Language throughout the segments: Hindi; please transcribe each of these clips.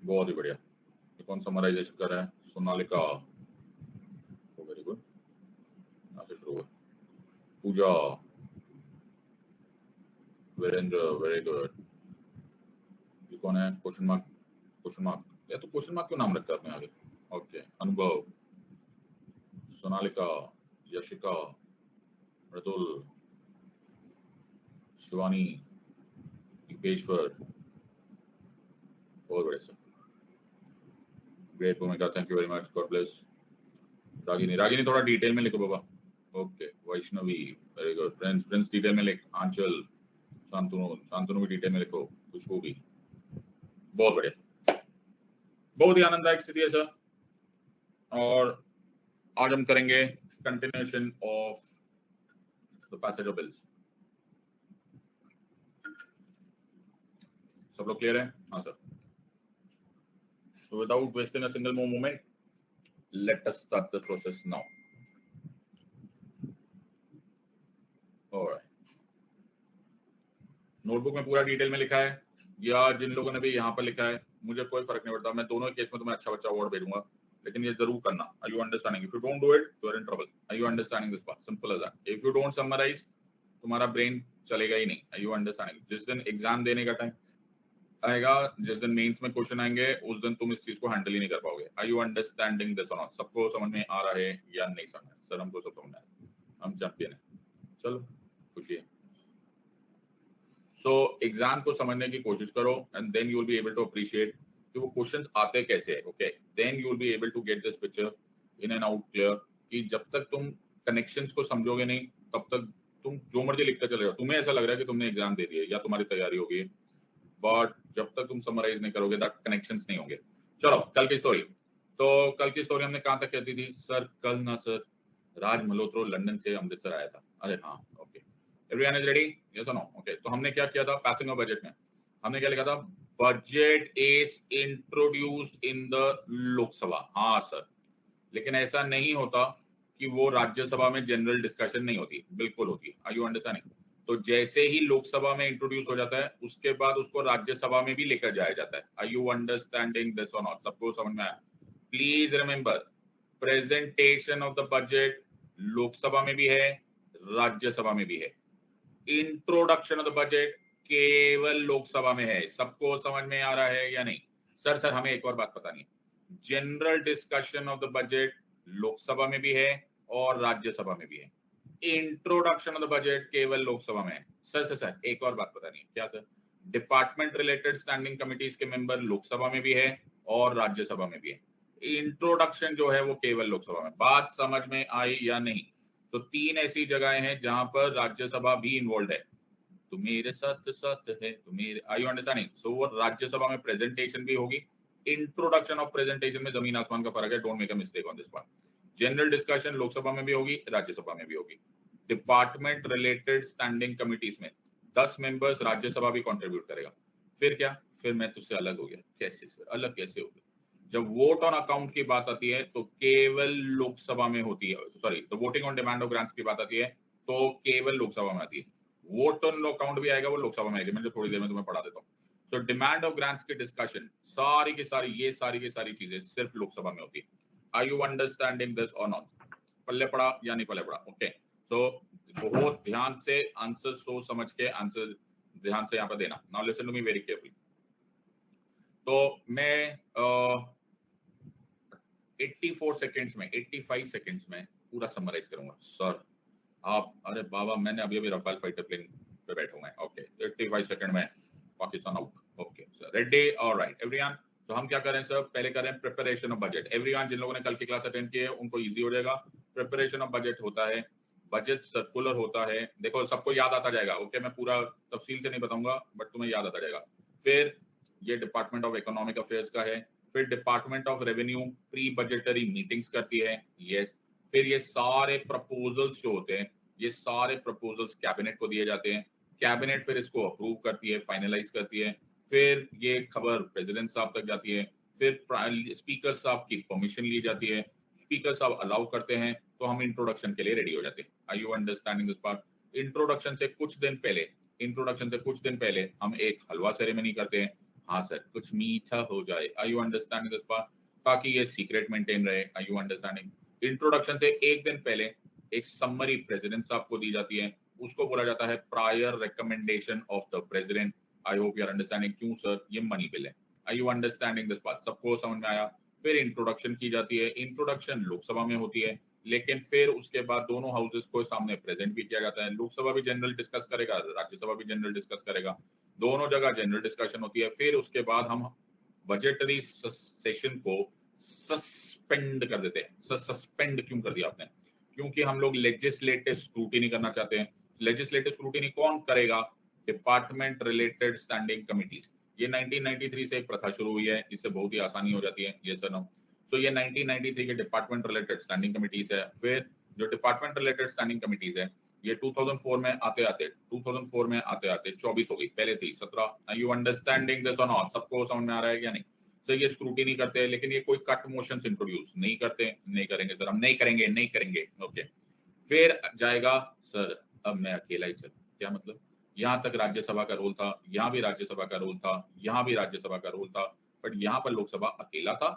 बहुत ही बढ़िया। ये कौन समराइजेशन कर रहा है? सोनालिका। Very good. यहाँ से शुरू हुआ। पूजा। Virendra, very good. ये कौन है? Question mark, question mark. या तो क्वेश्चन मार्क क्यों नाम रखता है अपने आगे? ओके। अनुभव, सोनालिका, यशिका, मृदुल, शिवानी, दीपेश्वर। बहुत बढ़िया sir. Great Bhoomika, thank you very much, God bless. Ragini, Ragini थोड़ा डिटेल में लिखो बाबा। Okay. Vaishnavi, very good. Friends, friends detail में लिख। आंचल, शांतनु, शांतनु भी डिटेल में लिखो। खुशबू भी। बहुत बढ़िया, बहुत ही आनंददायक स्थिति है सर। और आज हम करेंगे continuation of the passage of bills. सब लोग क्लियर है? हाँ sir. So without wasting a single more moment, let us start the process now. All right. Notebook में पूरा डिटेल में लिखा है या जिन लोगों ने भी यहाँ पर लिखा है, मुझे कोई फर्क नहीं पड़ता। मैं दोनों केस में तुम्हें अच्छा बच्चा अवार्ड भेजूंगा, लेकिन ये जरूर करना। Are you understanding? If you don't do it, you are in trouble. Are you understanding this part? Simple as that. If you don't summarize, तुम्हारा ब्रेन चलेगा ही नहीं। Are you understanding? जिस दिन एग्जाम देने का टाइम आएगा, जिस दिन मेंस में क्वेश्चन आएंगे, उस दिन तुम इस चीज को हैंडल ही नहीं कर पाओगे। Are you understanding this or not? सबको समझ में आ रहा है या नहीं समझ में? सर हमको सब समझ में आ रहा है, हम चैंपियन है। चलो खुशी है। सो एग्जाम को समझने की कोशिश करो and then you will be able to appreciate कि वो क्वेश्चंस आते कैसे है। Okay, then you will be able to get this picture in and out clear कि जब तक तुम कनेक्शंस को समझोगे नहीं, तब तक तुम जो मर्जी लिखते चले जाओ। तुम्हें ऐसा लग रहा है कि तुमने एग्जाम दे दिया या तुम्हारी तैयारी होगी, बट जब तक तुम समराइज नहीं करोगे, दैट कनेक्शंस नहीं होंगे। चलो कल की स्टोरी। तो कल की स्टोरी हमने कहां तक कहती थी सर? कल ना सर, राज मल्होत्रा लंदन से अमृतसर आया था। अरे हाँ, okay. Everyone is ready? Yes और नो? ओके। तो हमने क्या किया था पासिंग ऑफ बजट में? हमने क्या लिखा था? Budget is introduced in the Lok Sabha. हाँ सर, लेकिन ऐसा नहीं होता कि वो राज्यसभा में जनरल डिस्कशन नहीं होती, बिल्कुल होती। Are you understanding? तो जैसे ही लोकसभा में इंट्रोड्यूस हो जाता है, उसके बाद उसको राज्यसभा में भी लेकर जाया जाता है। आर यू अंडरस्टैंडिंग दिस और नॉट? सबको समझ में आया? Please remember, presentation of the budget Lok Sabha में भी है, राज्यसभा में भी है। इंट्रोडक्शन ऑफ द बजट केवल लोकसभा में है। सबको समझ में आ रहा है या नहीं? सर हमें एक और बात पता नहीं है। General discussion of the budget Lok Sabha में भी है और राज्यसभा में भी है। इंट्रोडक्शन ऑफ द बजट केवल लोकसभा में है। सर एक और बात पता नहीं है। क्या sir? Department related standing committees के मेंबर लोकसभा में भी है और राज्यसभा में भी है। इंट्रोडक्शन जो है वो केवल लोकसभा में। बात समझ में आई या नहीं? तो तीन ऐसी जगहें हैं जहां पर राज्यसभा भी इन्वॉल्व है। तो मेरे साथ साथ है तो मेरे, आर यू अंडरस्टैंडिंग? सो वो राज्यसभा में प्रेजेंटेशन भी होगी। इंट्रोडक्शन ऑफ प्रेजेंटेशन में जमीन आसमान का फर्क है। Don't make a mistake on this part. General discussion Lok Sabha में भी होगी, राज्यसभा में भी होगी। डिपार्टमेंट रिलेटेड स्टैंडिंग कमिटीज में 10 मेंबर्स राज्यसभा भी कंट्रीब्यूट करेगा। फिर क्या? फिर मैं तुझसे अलग हो गया। कैसे सर? अलग कैसे हो गया? जब वोट ऑन अकाउंट की बात आती है तो केवल लोकसभा में होती है। सॉरी, तो voting on demand of grants की बात आती है तो केवल लोकसभा में आती है। वोट ऑन अकाउंट भी आएगा, वो लोकसभा में आएगी। मैं थोड़ी देर में तुम्हें पढ़ा देता हूँ। सो डिमांड ऑफ ग्रांट्स की डिस्कशन सारी की सारी, ये सारी की सारी चीजें सिर्फ लोकसभा में होती है। आर यू अंडरस्टैंडिंग दिस और नॉट? पल्ले पड़ा या नहीं पल्ले पड़ा? ओके। सो बहुत ध्यान से आंसर सोच समझ के आंसर ध्यान से यहाँ पर देना। Now listen to me very carefully. तो मैं 84 सेकंड्स में, 85 सेकंड्स में पूरा समराइज करूंगा। सर आप, अरे बाबा मैंने अभी रफाल फाइटर प्लेन पे बैठा हूं। ओके, 85 सेकंड में Pakistan out. Okay sir, ready? Alright everyone. तो हम क्या करें सर? पहले करें प्रिपरेशन ऑफ बजट। एवरीवन जिन लोगों ने कल की क्लास अटेंड की है उनको इजी हो जाएगा। प्रिपरेशन ऑफ बजट होता है, बजट सर्कुलर होता है। देखो सबको याद आता जाएगा। ओके, मैं पूरा तफसील से नहीं बताऊंगा बट तुम्हें याद आता जाएगा। फिर ये डिपार्टमेंट ऑफ इकोनॉमिक अफेयर्स का है। फिर department of revenue pre budgetary meetings करती है। यस। फिर ये सारे प्रपोजल्स जो होते हैं, ये सारे प्रपोजल्स कैबिनेट को दिए जाते हैं। कैबिनेट फिर इसको अप्रूव करती है, फाइनलाइज करती है। फिर ये खबर प्रेसिडेंट साहब तक जाती है। फिर स्पीकर साहब की परमिशन ली जाती है। स्पीकर साहब अलाउ करते हैं तो हम इंट्रोडक्शन के लिए रेडी हो जाते हैं। Are you understanding this part? Introduction से कुछ दिन पहले हम एक हलवा सेरेमनी करते हैं। हाँ सर, कुछ मीठा हो जाए। Are you understanding this part? ताकि ये सीक्रेट मेंटेन रहे। Are you understanding? इंट्रोडक्शन से एक दिन पहले एक समरी प्रेसिडेंट साहब को दी जाती है, उसको बोला जाता है prior recommendation of the president. I hope you are understanding. क्यों सर? ये मनी बिल है। Are you understanding this part? सबको समझ में आया? फिर इंट्रोडक्शन की जाती है। इंट्रोडक्शन लोकसभा में होती है, लेकिन फिर उसके बाद दोनों हाउसेस को सामने प्रेजेंट भी किया जाता है। लोकसभा भी जनरल डिस्कस करेगा, राज्यसभा भी जनरल डिस्कस करेगा, दोनों जगह जनरल डिस्कशन होती है। फिर उसके बाद हम बजटरी सेशन को सस्पेंड कर देते हैं। सस्पेंड क्यों कर दिया आपने? क्योंकि हम लोग लेजिस्लेटिव स्क्रूटिनी करना चाहते हैं। लेजिस्लेटिव स्क्रूटिनी कौन करेगा? Department related standing committees. ये 1993 से एक प्रथा शुरू हुई है, इससे बहुत ही आसानी हो जाती है। ये सर नो। सो ये 1993 के डिपार्टमेंट रिलेटेड स्टैंडिंग कमिटीज है। फिर जो डिपार्टमेंट रिलेटेड स्टैंडिंग कमिटीज है, ये 2004 में आते आते 24 हो गई, पहले थी 17। यू अंडरस्टैंडिंग दिस और नॉट? सबको समझ में आ रहा है या नहीं? सर ये स्क्रूटिनी करते हैं, लेकिन ये कोई कट मोशंस इंट्रोड्यूस नहीं करते। नहीं करेंगे सर, हम नहीं करेंगे, नहीं करेंगे। ओके। फिर जाएगा सर, अब मैं अकेला ही चल, क्या मतलब? यहाँ तक राज्यसभा का रोल था, यहाँ भी राज्यसभा का रोल था, यहाँ भी राज्यसभा का रोल था, बट यहाँ पर लोकसभा अकेला था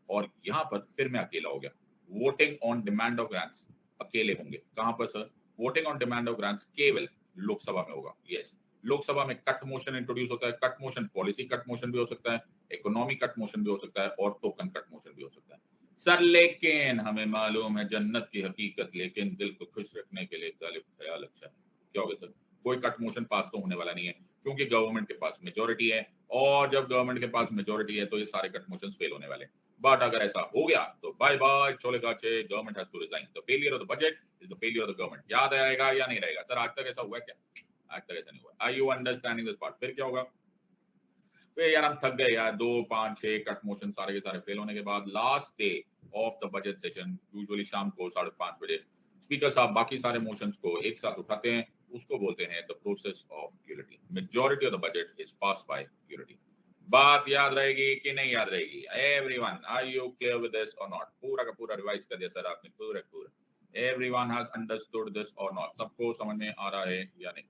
और यहाँ पर फिर मैं अकेला हो गया। Voting on demand of grants अकेले होंगे। कहां पर sir? Voting on demand of grants केवल लोकसभा में होगा। यस, लोकसभा में कट मोशन इंट्रोड्यूस होता है। Cut motion policy cut motion भी हो सकता है, इकोनॉमी कट मोशन भी हो सकता है और टोकन कट मोशन भी हो सकता है। सर लेकिन हमें मालूम है जन्नत की हकीकत, लेकिन दिल को खुश रखने के लिए गालिब ख्याल अच्छा है। क्या हो गया सर? कोई कट मोशन पास तो होने वाला नहीं है, क्योंकि गवर्नमेंट के पास मेजोरिटी है, और जब गवर्नमेंट के पास मेजोरिटी है तो ये सारे कट मोशन फेल होने वाले। बट अगर ऐसा हो गया तो बाय बाय चोले गाचे, government has to resign. The failure of the budget is the failure of the government. याद आएगा या नहीं रहेगा सर? आज तक ऐसा हुआ है क्या? आज तक ऐसा नहीं हुआ। Are you understanding this part? फिर क्या होगा? तो यार हम थक गए यार, 2 5 6 कट मोशन सारे के सारे फेल होने के बाद last day of the budget session, usually शाम को 5:30 बजे, स्पीकर साहब बाकी सारे मोशंस को एक साथ उठाते हैं। उसको बोलते हैं the process of unity. Majority of the budget is pass by unity. बात याद रहेगी कि नहीं याद रहेगी? Everyone, are you clear with this और नॉट? पूरा का पूरा रिवाइज कर दिया सर आपने, पूरा। एवरीवन हैज अंडरस्टूड दिस और नॉट? सबको समझ में आ रहा है या नहीं?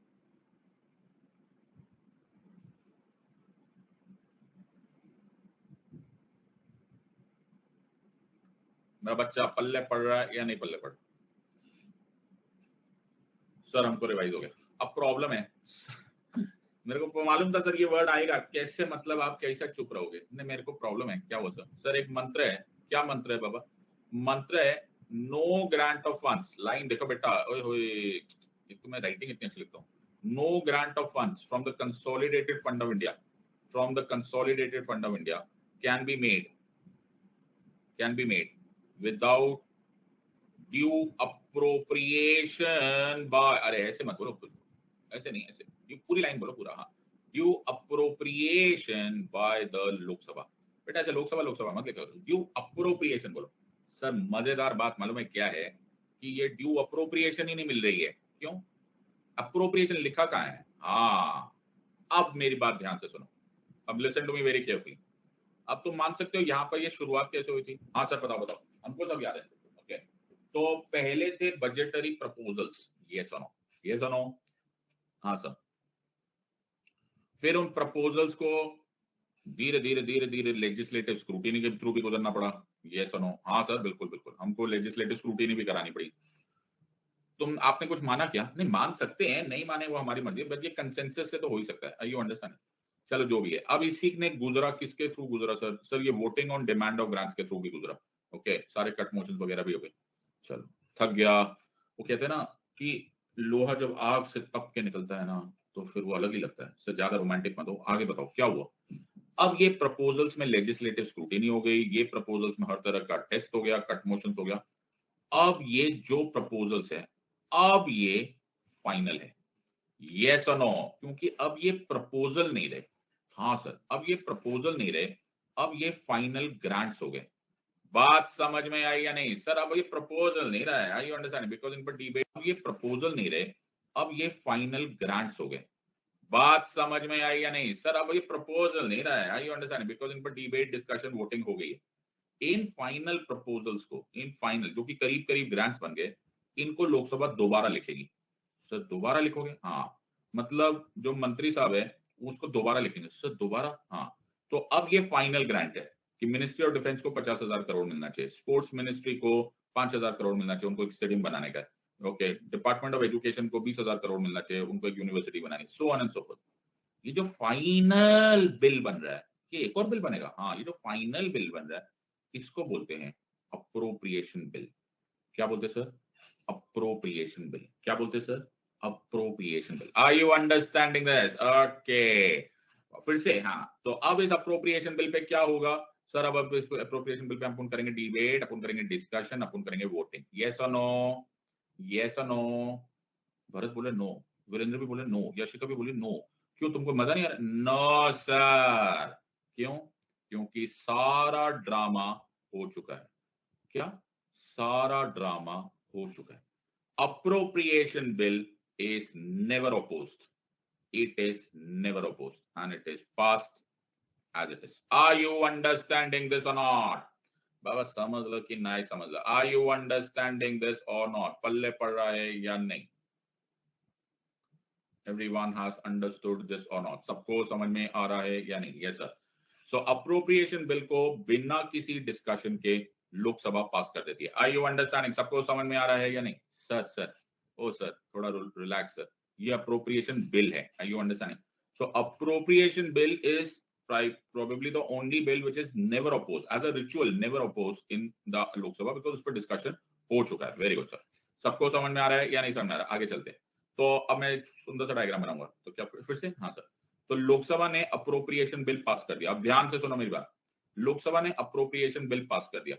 मेरा बच्चा पल्ले पढ़ रहा है या नहीं पल्ले पढ़? सर हमको रिवाइज हो गया। अब प्रॉब्लम है मेरे को मालूम था सर ये वर्ड आएगा, कैसे मतलब आप कैसे चुप रहोगे? नहीं, मेरे को प्रॉब्लम है। क्या हुआ सर? सर एक मंत्र है। क्या मंत्र है बाबा? मंत्र है no grant of funds. Line देखो बेटा, ओए होए, एक तो मैं राइटिंग इतनी अच्छी लिखता हूँ। No grant of funds from the consolidated fund of India, from the consolidated fund of India can be made, can be made without due appropriation by, अरे ऐसे मत बोलो कुछ, ऐसे नहीं, ऐसे पूरी लाइन बोलो पूरा। हाँ, due appropriation bye the Lok Sabha. बेटा ऐसे लोकसभा लोकसभा मत लिखो, ड्यू अप्रोप्रिएशन बोलो। सर मजेदार बात मालूम है क्या है? कि ये ड्यू अप्रोप्रिएशन ही नहीं मिल रही है। क्यों? अप्रोप्रिएशन लिखा कहाँ है? हाँ, अब मेरी बात ध्यान से सुनो। अब listen to me very carefully. अब तुम मान सकते हो यहाँ पर ये शुरुआत कैसे हुई थी? हाँ सर बताओ बताओ, हमको सब याद है। ओके, तो पहले थे बजटरी प्रपोजल्स। ये सुनो, ये सुनो। हाँ सर। फिर उन प्रपोजल्स को धीरे धीरे धीरे धीरे लेजिस्लेटिव स्क्रूटिनी के थ्रू भी गुजरना पड़ा। ये सुनो। हाँ सर बिल्कुल बिल्कुल, हमको लेजिस्लेटिव स्क्रूटिनी भी करानी पड़ी। तुम आपने कुछ माना क्या? नहीं मान सकते हैं, नहीं माने वो हमारी मर्जी, बट ये कंसेंसस से तो हो ही सकता है। You understand? चलो जो भी है। अब इसी ने गुजरा किसके थ्रू गुजरा सर? सर ये voting on demand of grants के थ्रू भी गुजरा। ओके, सारे कट मोशन वगैरह भी हो गए। चलो, थक गया। वो कहते हैं ना कि लोहा जब आग से तप के निकलता है ना, तो फिर वो अलग ही लगता है। सर ज्यादा रोमांटिक मत हो, आगे बताओ क्या हुआ? अब ये प्रपोजल्स में लेजिस्लेटिव स्क्रूटिनी हो गई, ये प्रपोजल्स में हर तरह का टेस्ट हो गया, कट मोशंस हो गया। अब ये जो प्रपोजल्स है, अब ये फाइनल है। यस और नो? क्योंकि अब ये प्रपोजल नहीं रहे। हाँ सर, अब ये प्रपोजल नहीं रहे, अब ये फाइनल ग्रांट्स हो गए। बात समझ में आई या नहीं? सर अब ये प्रपोजल नहीं रहा है। आई यू अंडरस्टैंड? बिकॉज इन पर डिबेट। अब ये प्रपोजल नहीं रहे, अब ये फाइनल ग्रांट्स हो गए। बात समझ में आई या नहीं? सर अब ये प्रपोजल नहीं रहा है। आई यू अंडरस्टैंड? बिकॉज इन पर डिबेट डिस्कशन वोटिंग हो गई है। इन फाइनल प्रपोजल्स को, इन फाइनल जो कि करीब करीब ग्रांट्स बन गए, इनको लोकसभा दोबारा लिखेगी। सर दोबारा लिखोगे? हाँ, मतलब जो मंत्री साहब है उसको दोबारा लिखेंगे। सर दोबारा? हाँ, तो अब ये फाइनल ग्रांट है कि मिनिस्ट्री ऑफ डिफेंस को 50,000 करोड़ मिलना चाहिए, स्पोर्ट्स मिनिस्ट्री को 5,000 करोड़ मिलना चाहिए, उनको एक स्टेडियम बनाने का। ओके, डिपार्टमेंट ऑफ एजुकेशन को 20,000 करोड़ मिलना चाहिए, उनको एक यूनिवर्सिटी बनानी, so on and so fourth. ये जो फाइनल बिल बन रहा है, ये एक और बिल बनेगा। हाँ, ये जो फाइनल बिल बन रहा है, इसको बोलते हैं अप्रोप्रिएशन बिल। क्या बोलते हैं सर? Appropriation bill. क्या बोलते हैं sir? Appropriation bill. Are you understanding this? Okay, फिर से हाँ, तो अब इस अप्रोप्रिएशन बिल पे क्या होगा सर? अब इस अप्रोप्रिएशन बिल पे अपन करेंगे डिबेट, अपन करेंगे डिस्कशन, अपन करेंगे वोटिंग। यस और नो? यस और नो? भरत बोले नो, वीरेंद्र भी बोले नो, यशिका भी बोली नो। क्यों, तुमको मजा नहीं आ रहा? No sir. क्यों? क्योंकि सारा ड्रामा हो चुका है। क्या? सारा ड्रामा हो चुका है। Appropriation bill is never opposed. It is never opposed and it is passed as it is. Are you understanding this or not? बाबा समझ लो कि नहीं समझ लो। Are you understanding this or not? पल्ले पड़ रहा है या नहीं? Everyone has understood this or not? सबको समझ में आ रहा है या नहीं? Yes sir. So appropriation bill को बिना किसी डिस्कशन के लोकसभा पास कर देती है। Are you understanding? सबको समझ में आ रहा है या नहीं? सर सर, ओ सर, थोड़ा रिलैक्स सर, ये अप्रोप्रिएशन बिल है। Are you understanding? So appropriation bill is probably the only bill which is never opposed as a ritual, never opposed in the Lok Sabha because उस पर डिस्कशन हो चुका है। वेरी गुड सर, सबको समझ में आ रहा है या नहीं समझ में आ रहा है? आगे चलते हैं। तो अब मैं एक सुंदर सा डायग्राम बनाऊंगा, तो क्या फिर से? हाँ सर। तो लोकसभा ने अप्रोप्रिएशन बिल पास कर दिया। अब ध्यान से सुनो मेरी बात, लोकसभा ने अप्रोप्रिएशन बिल पास कर दिया।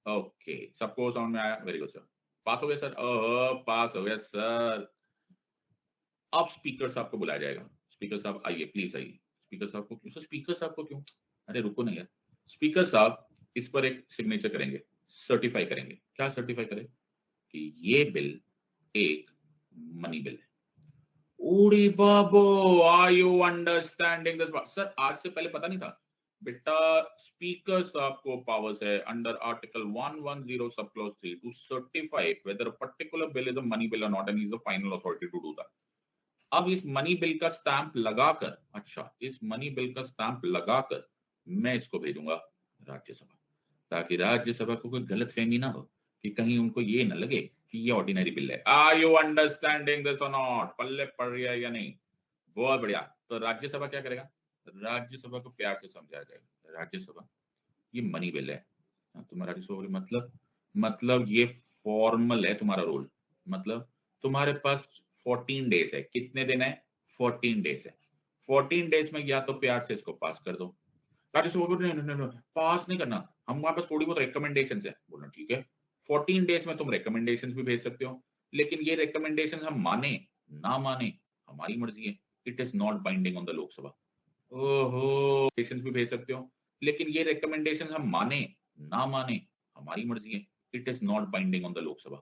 ओके, सबको समझ में आया? वेरी गुड सर, पास हो गया सर। पास हो गया सर। अब स्पीकर साहब को बुलाया जाएगा। स्पीकर साहब आइए, प्लीज आइए। स्पीकर साहब को क्यों सर? स्पीकर साहब को क्यों? अरे रुको नहीं यार। स्पीकर साहब इस पर एक सिग्नेचर करेंगे, सर्टिफाई करेंगे। क्या सर्टिफाई करें? कि ये बिल एक मनी बिल है। ओरे बाबो, are you understanding this? Sir आज से पहले पता नहीं था बेटा। स्पीकर साहब को पावर्स है under article 110 sub clause 3 to certify whether a particular bill is a money bill और not, and is the final authority to do that. अब इस मनी बिल का स्टैंप लगाकर, अच्छा, इस मनी बिल का स्टैंप लगाकर मैं इसको भेजूंगा राज्यसभा, ताकि राज्यसभा को कोई गलतफहमी ना हो, कि कहीं उनको ये ना लगे कि ये ऑर्डिनरी बिल है। आर यू अंडरस्टैंडिंग दिस और नॉट? पल्ले पड़ रही है या नहीं? बहुत बढ़िया। तो राज्यसभा क्या करेगा? राज्यसभा को प्यार से समझाया जाएगा, राज्यसभा ये मनी बिल है। तुम्हारा राज्यसभा बोले मतलब ये फॉर्मल है तुम्हारा रोल, मतलब तुम्हारे पास 14 डेज है। कितने दिन है? 14 डेज है। 14 डेज में या तो प्यार से इसको पास कर दो। राज्यसभा बोले नहीं नहीं नहीं, पास नहीं करना, हमारे पास थोड़ी बहुत रिकमेंडेशंस है। बोला ठीक है, 14 डेज में तुम रिकमेंडेशंस भी भेज सकते हो, लेकिन ये रिकमेंडेशंस हम माने ना माने हमारी मर्जी है। It is not binding on the Lok Sabha. ओहो, रिकमेंडेशंस भी भेज सकते हो, लेकिन ये रिकमेंडेशंस हम माने ना माने हमारी मर्जी है। It is not binding on the Lok Sabha.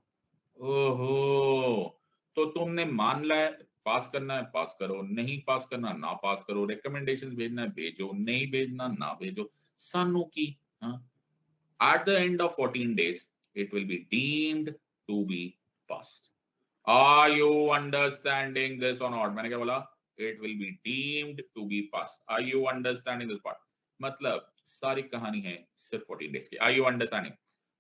ओहो, तो तुमने मान लिया है, पास करना है पास करो, नहीं पास करना ना पास करो, रिकमेंडेशंस भेजना है भेजो, नहीं भेजना ना भेजो, सानू की। हाँ, at the end of 14 days it will be deemed to be passed. Are you understanding this or not? मैंने क्या बोला? It will be deemed to be passed. Are you understanding this part? मतलब सारी कहानी है सिर्फ 14 डेज की। Are you understanding?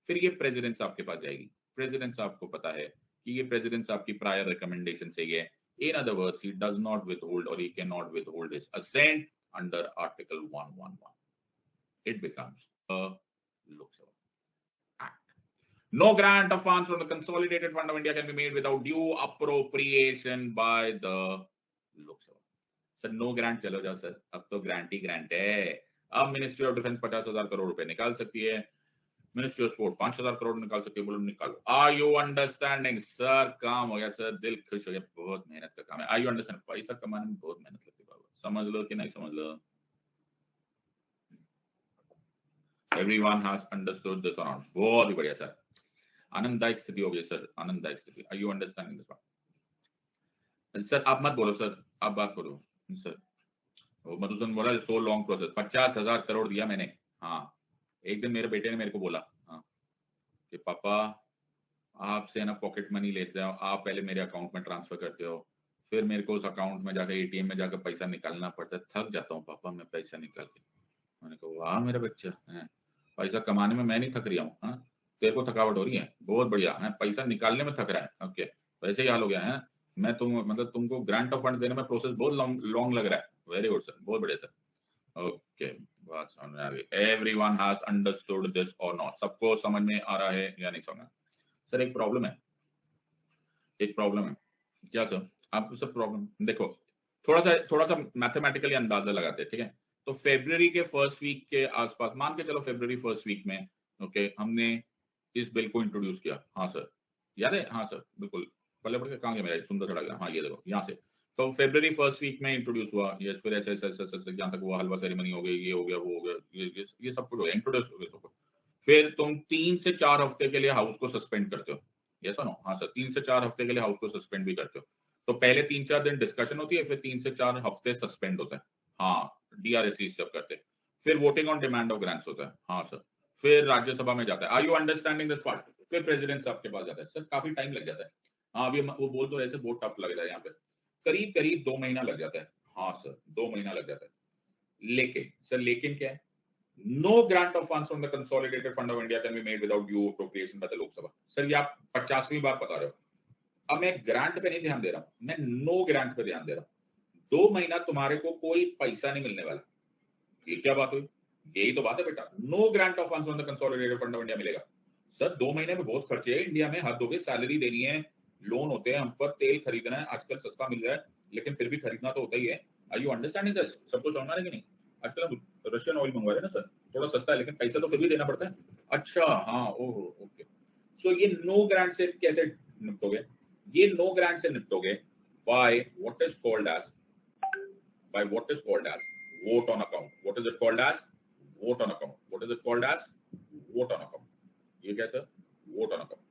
फिर ये प्रेसिडेंट साहब के पास जाएगी। प्रेसिडेंट साहब को पता है कि ये प्रेसिडेंट साहब की प्रायर रिकमेंडेशन से है। In other words, he does not withhold or he cannot withhold his assent under Article 111. It becomes a Lok Sabha Act. No grant of funds from the Consolidated Fund of India can be made without due appropriation by the Lok Sabha. Sir no grant चलो जाओ सर, अब तो ग्रांट ही ग्रांट है। अब मिनिस्ट्री ऑफ डिफेंस 50,000 करोड़ रुपए निकाल सकती है, मिनिस्ट्री ऑफ स्पोर्ट 5,000 करोड़ निकाल सकती है। बोलो निकालो। Are you understanding? सर काम हो गया सर, दिल खुश हो गया, बहुत मेहनत का काम है। Are you understand? पैसा कमाने में बहुत मेहनत लगती है बाबा, समझ लो कि नहीं समझ लो? Everyone has understood this or not? बहुत ही बढ़िया सर, आनंददायक स्थिति हो गई सर, आनंददायक स्थिति। आर यू अंडरस्टैंडिंग दिस बात? सर आप मत बोलो सर, आप बात करो सर। मधुसूदन बोला सो लॉन्ग प्रोसेस, 50,000 करोड़ दिया मैंने। हाँ, एक दिन मेरे बेटे ने मेरे को बोला हाँ कि पापा आपसे ना पॉकेट मनी लेते हो, आप पहले मेरे अकाउंट में ट्रांसफर करते हो, फिर मेरे को उस अकाउंट में जाकर एटीएम में जाकर पैसा निकालना पड़ता है, थक जाता हूँ पापा मैं पैसा निकाल के। मैंने कहा वाह मेरा बच्चा है, पैसा कमाने में मैं नहीं थक रहा हूँ, हाँ तेरे को थकावट हो रही है, बहुत बढ़िया है, पैसा निकालने में थक रहा है, ओके वैसे ही हाल हो गया है, मैं मतलब तुमको ग्रांट ऑफ फंड देने में प्रोसेस बहुत लॉन्ग लग रहा है, वेरी गुड सर, बहुत बढ़िया सर, ओके बात समझ में आ गई, एवरीवन हैज अंडरस्टूड दिस और नॉट, सबको समझ में आ रहा है या नहीं समझ? सर एक प्रॉब्लम है, एक प्रॉब्लम है, क्या सर? आपको सब प्रॉब्लम देखो, थोड़ा सा मैथमेटिकली अंदाजा लगाते हैं, ठीक है? तो फेब्रुवरी के फर्स्ट वीक के आसपास, मान के चलो फेब्रुवरी फर्स्ट वीक में, ओके हमने इस बिल को इंट्रोड्यूस किया, हाँ सर याद है, हाँ सर बिल्कुल, पल्ले पड़ के कहाँ गया मेरा सुंदर सड़ा गया, हाँ ये देखो यहाँ से, तो फेब्रुवरी फर्स्ट वीक में इंट्रोड्यूस हुआ ये, फिर ऐसे ऐसे ऐसे ऐसे यहाँ तक वो हलवा सेरेमनी हो गई, ये हो गया, वो हो गया, ये सब कुछ हो गया, इंट्रोड्यूस हो गया सब कुछ। फिर तुम 3 से 4 हफ्ते के लिए हाउस को सस्पेंड करते हो, यस और नो? हाँ सर 3 से 4 हफ्ते के लिए हाउस को सस्पेंड भी करते हो, तो पहले 3-4 दिन डिस्कशन होती है, फिर 3 से 4 हफ्ते सस्पेंड होता है, हाँ डीआरएसी सब करते हैं, फिर voting on demand of grants होता है, हाँ सर, फिर राज्यसभा में जाता है, are you understanding this part? फिर प्रेसिडेंट साहब के पास जाता है, सर काफी टाइम लग जाता है, हाँ अभी वो बोल तो रहे थे बहुत टफ लग रहा है यहाँ पे, करीब करीब 2 महीना लग जाता है, हाँ सर 2 महीना लग जाता है, लेकिन सर लेकिन क्या है, no grant of funds from the consolidated fund of India can be made without due appropriation by the Lok Sabha। Sir ये आप 50वीं बार बता रहे हो, अब मैं ग्रांट पे नहीं ध्यान दे रहा हूं, मैं नो ग्रांट पे ध्यान दे रहा हूं, 2 महीना तुम्हारे को कोई पैसा नहीं मिलने वाला, ये क्या बात हुई? यही तो बात है बेटा, no grant of funds from the consolidated fund of India मिलेगा। सर 2 महीने में बहुत खर्चे है इंडिया में, हद हो गई, सैलरी देनी है, लोन होते हैं हम पर, तेल खरीदना है, आजकल सस्ता मिल रहा है, लेकिन फिर भी खरीदना तो होता ही है। Are you understanding this? सबको समझ में आ रहा है कि नहीं? आजकल हम रशियन ऑयल मंगवा रहे हैं ना सर, थोड़ा सस्ता है लेकिन पैसा तो फिर भी देना पड़ता है। अच्छा हाँ, ओह ओके। सो ये नो ग्रांट से कैसे निपटोगे? ये नो ग्रांट से निपटोगे by what is called as, by what is called as vote on account। what is it called as? vote on account। what is it called as? vote on account। ये क्या sir? vote on account।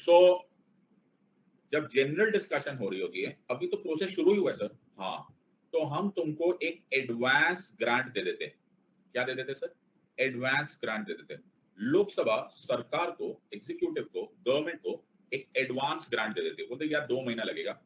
so जब जनरल डिस्कशन हो रही होती है, अभी तो प्रोसेस शुरू ही हुआ है सर, हाँ, तो हम तुमको एक एडवांस ग्रांट दे देते, क्या दे देते सर? एडवांस ग्रांट दे देते। लोकसभा सरकार को, एग्जीक्यूटिव को, गवर्नमेंट को एक एडवांस ग्रांट दे देते, बोलते यार 2 महीना लगेगा,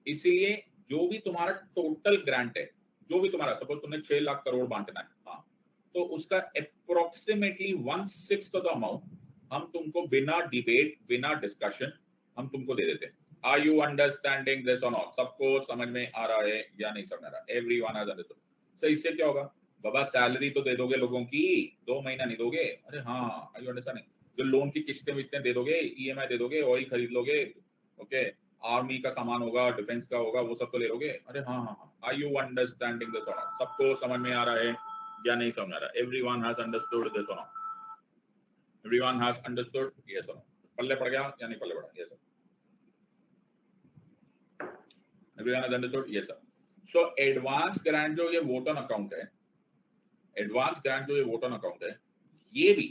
इसीलिए जो भी तुम्हारा टोटल ग्रांट है, जो भी तुम्हारा, सपोज तुमने 6 लाख करोड़ बांटना है, हाँ, तो उसका अप्रोक्सीमेटली 1/6 ऑफ द अमाउंट हम तुमको बिना डिबेट, बिना डिस्कशन हम तुमको दे देते हैं। आर यू अंडरस्टैंडिंग दिस और नॉट? सबको समझ में आ रहा है या नहीं समझ रहा? Everyone has understood. सो इससे क्या होगा बाबा? सैलरी तो दे दोगे लोगों की, 2 महीना नहीं दोगे, अरे हाँ, आर यू अंडरस्टैंडिंग? जो लोन की किस्तें विस्तें दे दोगे, ईएमआई दे दोगे, ऑयल खरीद लोगे, ओके, आर्मी का सामान होगा, डिफेंस का होगा, वो सब तो ले लोगे, अरे हाँ हाँ हाँ। आर यू अंडरस्टैंडिंग दिस और नॉट? सबको समझ में आ रहा है या नहीं समझ आ रहा? एवरीवन हैज अंडरस्टूड दिस और not? Everyone has understood, yes और नो? पल्ले पड़ गया या नहीं पल्ले पड़ा? Yes sir. Everyone has understood, yes sir. So advance grant जो ये वोट ऑन अकाउंट है, एडवांस ग्रांट जो ये वोट ऑन अकाउंट है, ये भी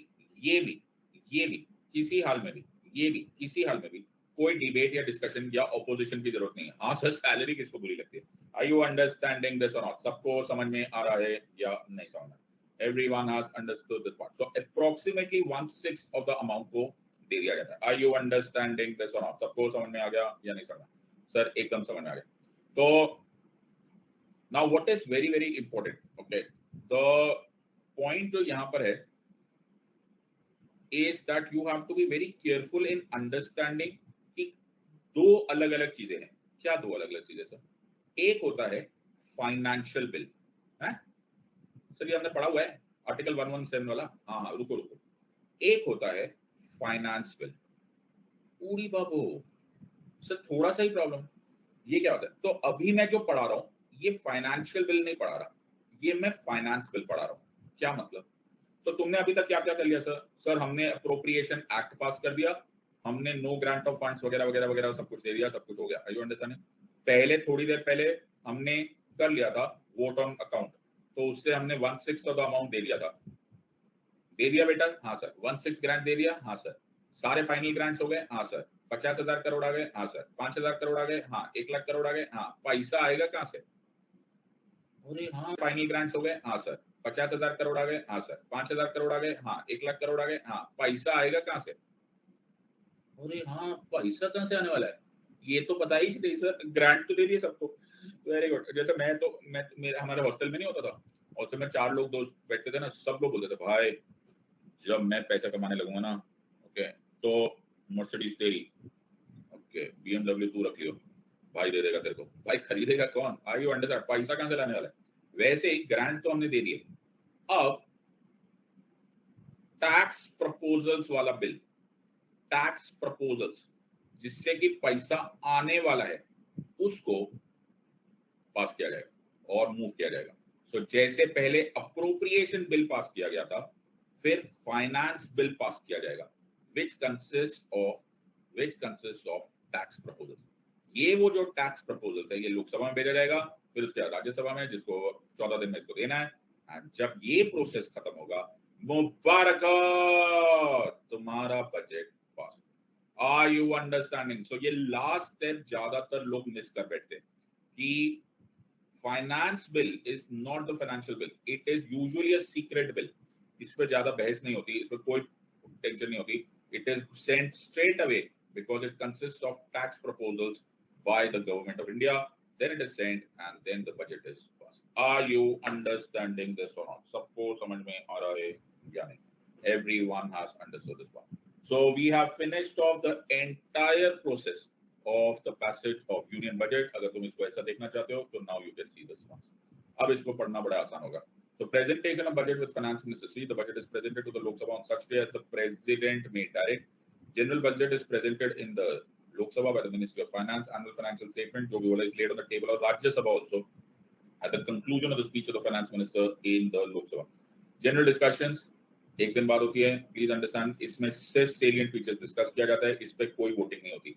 किसी हाल में भी, ये भी किसी हाल में भी कोई डिबेट या डिस्कशन या ऑपोजिशन की जरूरत नहीं है। हाँ सर, सैलरी किसको बुरी लगती है? आर यू अंडरस्टैंडिंग दिस और नॉट? सबको समझ में आ रहा है या नहीं समझ में? Everyone has understood this part. So approximately 1/6 of the amount को दे दिया जाता है। आर यू अंडरस्टैंडिंग दिस और नॉट? सबको समझ में आ गया या नहीं समझ? सर एकदम समझ में आ गया। तो now what is very very important, okay, the point जो यहाँ पर है is that you have to be very careful in understanding कि 2 अलग अलग चीजें हैं। क्या 2 अलग अलग चीजें सर? एक होता है फाइनेंशियल बिल, है सर, ये हमने पढ़ा हुआ है आर्टिकल 117 वाला, हाँ हाँ रुको रुको, एक होता है फाइनेंस बिल। पूरी बाबू सर थोड़ा सा ही प्रॉब्लम, ये क्या होता है? तो अभी मैं जो पढ़ा रहा हूँ ये फाइनेंशियल बिल नहीं पढ़ा रहा, ये मैं फाइनेंस बिल पढ़ा रहा हूँ। क्या मतलब? तो तुमने अभी तक क्या क्या कर लिया सर? सर हमने अप्रोप्रिएशन एक्ट पास कर दिया, हमने नो ग्रांट ऑफ फंड्स वगैरह वगैरह वगैरह सब कुछ दे दिया, सब कुछ हो गया। Are you understanding? पहले थोड़ी देर पहले हमने कर लिया था वोट ऑन अकाउंट, तो उससे हमने 1/6 ऑफ द अमाउंट दे दिया था, दे दिया बेटा? हाँ सर। 1/6 ग्रांट दे दिया? हाँ सर। सारे फाइनल ग्रांट्स हो गए? हाँ सर। 50,000 करोड़ आ गए? हाँ सर। 5,000 करोड़ आ गए? हाँ। 1 लाख करोड़ आ गए? हाँ। पैसा आएगा कहाँ से? अरे हाँ, फाइनल ग्रांट्स हो गए? हाँ सर। 50,000 करोड़ आ गए? हाँ सर। 5,000 करोड़ आ गए? हाँ। 1 लाख करोड़ आ गए? हाँ। पैसा आएगा कहाँ से? अरे हाँ, पैसा कहाँ से आने वाला है? ये तो पता ही नहीं सर, ग्रांट तो दे दिए सबको। Very good. जैसे मैं मेरा हमारे हॉस्टल में नहीं होता था, और उसमें 4 लोग दोस्त बैठते थे ना, सब लोग बोलते थे भाई जब मैं पैसा कमाने लगूंगा ना, ओके, तो मर्सिडीज तेरी, ओके, BMW तू रख लियो, भाई दे देगा तेरे को। भाई खरीदेगा कौन? आई यू अंडरस्टैंड? पैसा कहां से लाने वाला है? वैसे ही ग्रांट तो हमने दे दिए, अब टैक्स प्रपोजल्स वाला बिल, टैक्स प्रपोजल्स जिससे कि पैसा आने वाला है उसको पास किया जाएगा और मूव किया जाएगा। सो जैसे पहले अप्रोप्रिएशन बिल पास किया गया था, फिर फाइनेंस बिल पास किया जाएगा which consist of tax proposal. ये वो जो टैक्स प्रपोजल है ये लोकसभा में भेजा जाएगा, फिर उसके बाद राज्यसभा में, जिसको 14 दिन में इसको देना है। एंड जब ये प्रोसेस खत्म होगा, मुबारक तुम्हारा budget pass. Are you understanding? So ये लास्ट स्टेप ज्यादातर लोग मिस कर बैठते हैं कि finance bill is not the financial bill, it is usually a secret bill. इस पर ज्यादा बहस नहीं होती, इस पर कोई टेंशन नहीं होती। It is sent straight away because it consists of tax proposals by the government of India, then it is sent and then the budget is passed. Are you understanding this or not? सबको समझ में आ रहा है या नहीं? Everyone has understood this one. So we have finished off the entire process of the passage of union budget. अगर तुम इसको ऐसा देखना चाहते हो तो now you can see this one. अब इसको पढ़ना बड़ा आसान होगा। So presentation of budget with finance ministry. The budget is presented to the Lok Sabha on such day as the president may direct. General budget is presented in the Lok Sabha by the Ministry of Finance. Annual financial statement, जो भी is laid on the table of Rajya Sabha also at the conclusion of the speech of the finance minister in the Lok Sabha. General discussions एक दिन बाद होती है, प्लीज अंडरस्टैंड। इसमें सिर्फ salient features डिस्कस किया जाता है, इस पे कोई वोटिंग नहीं होती।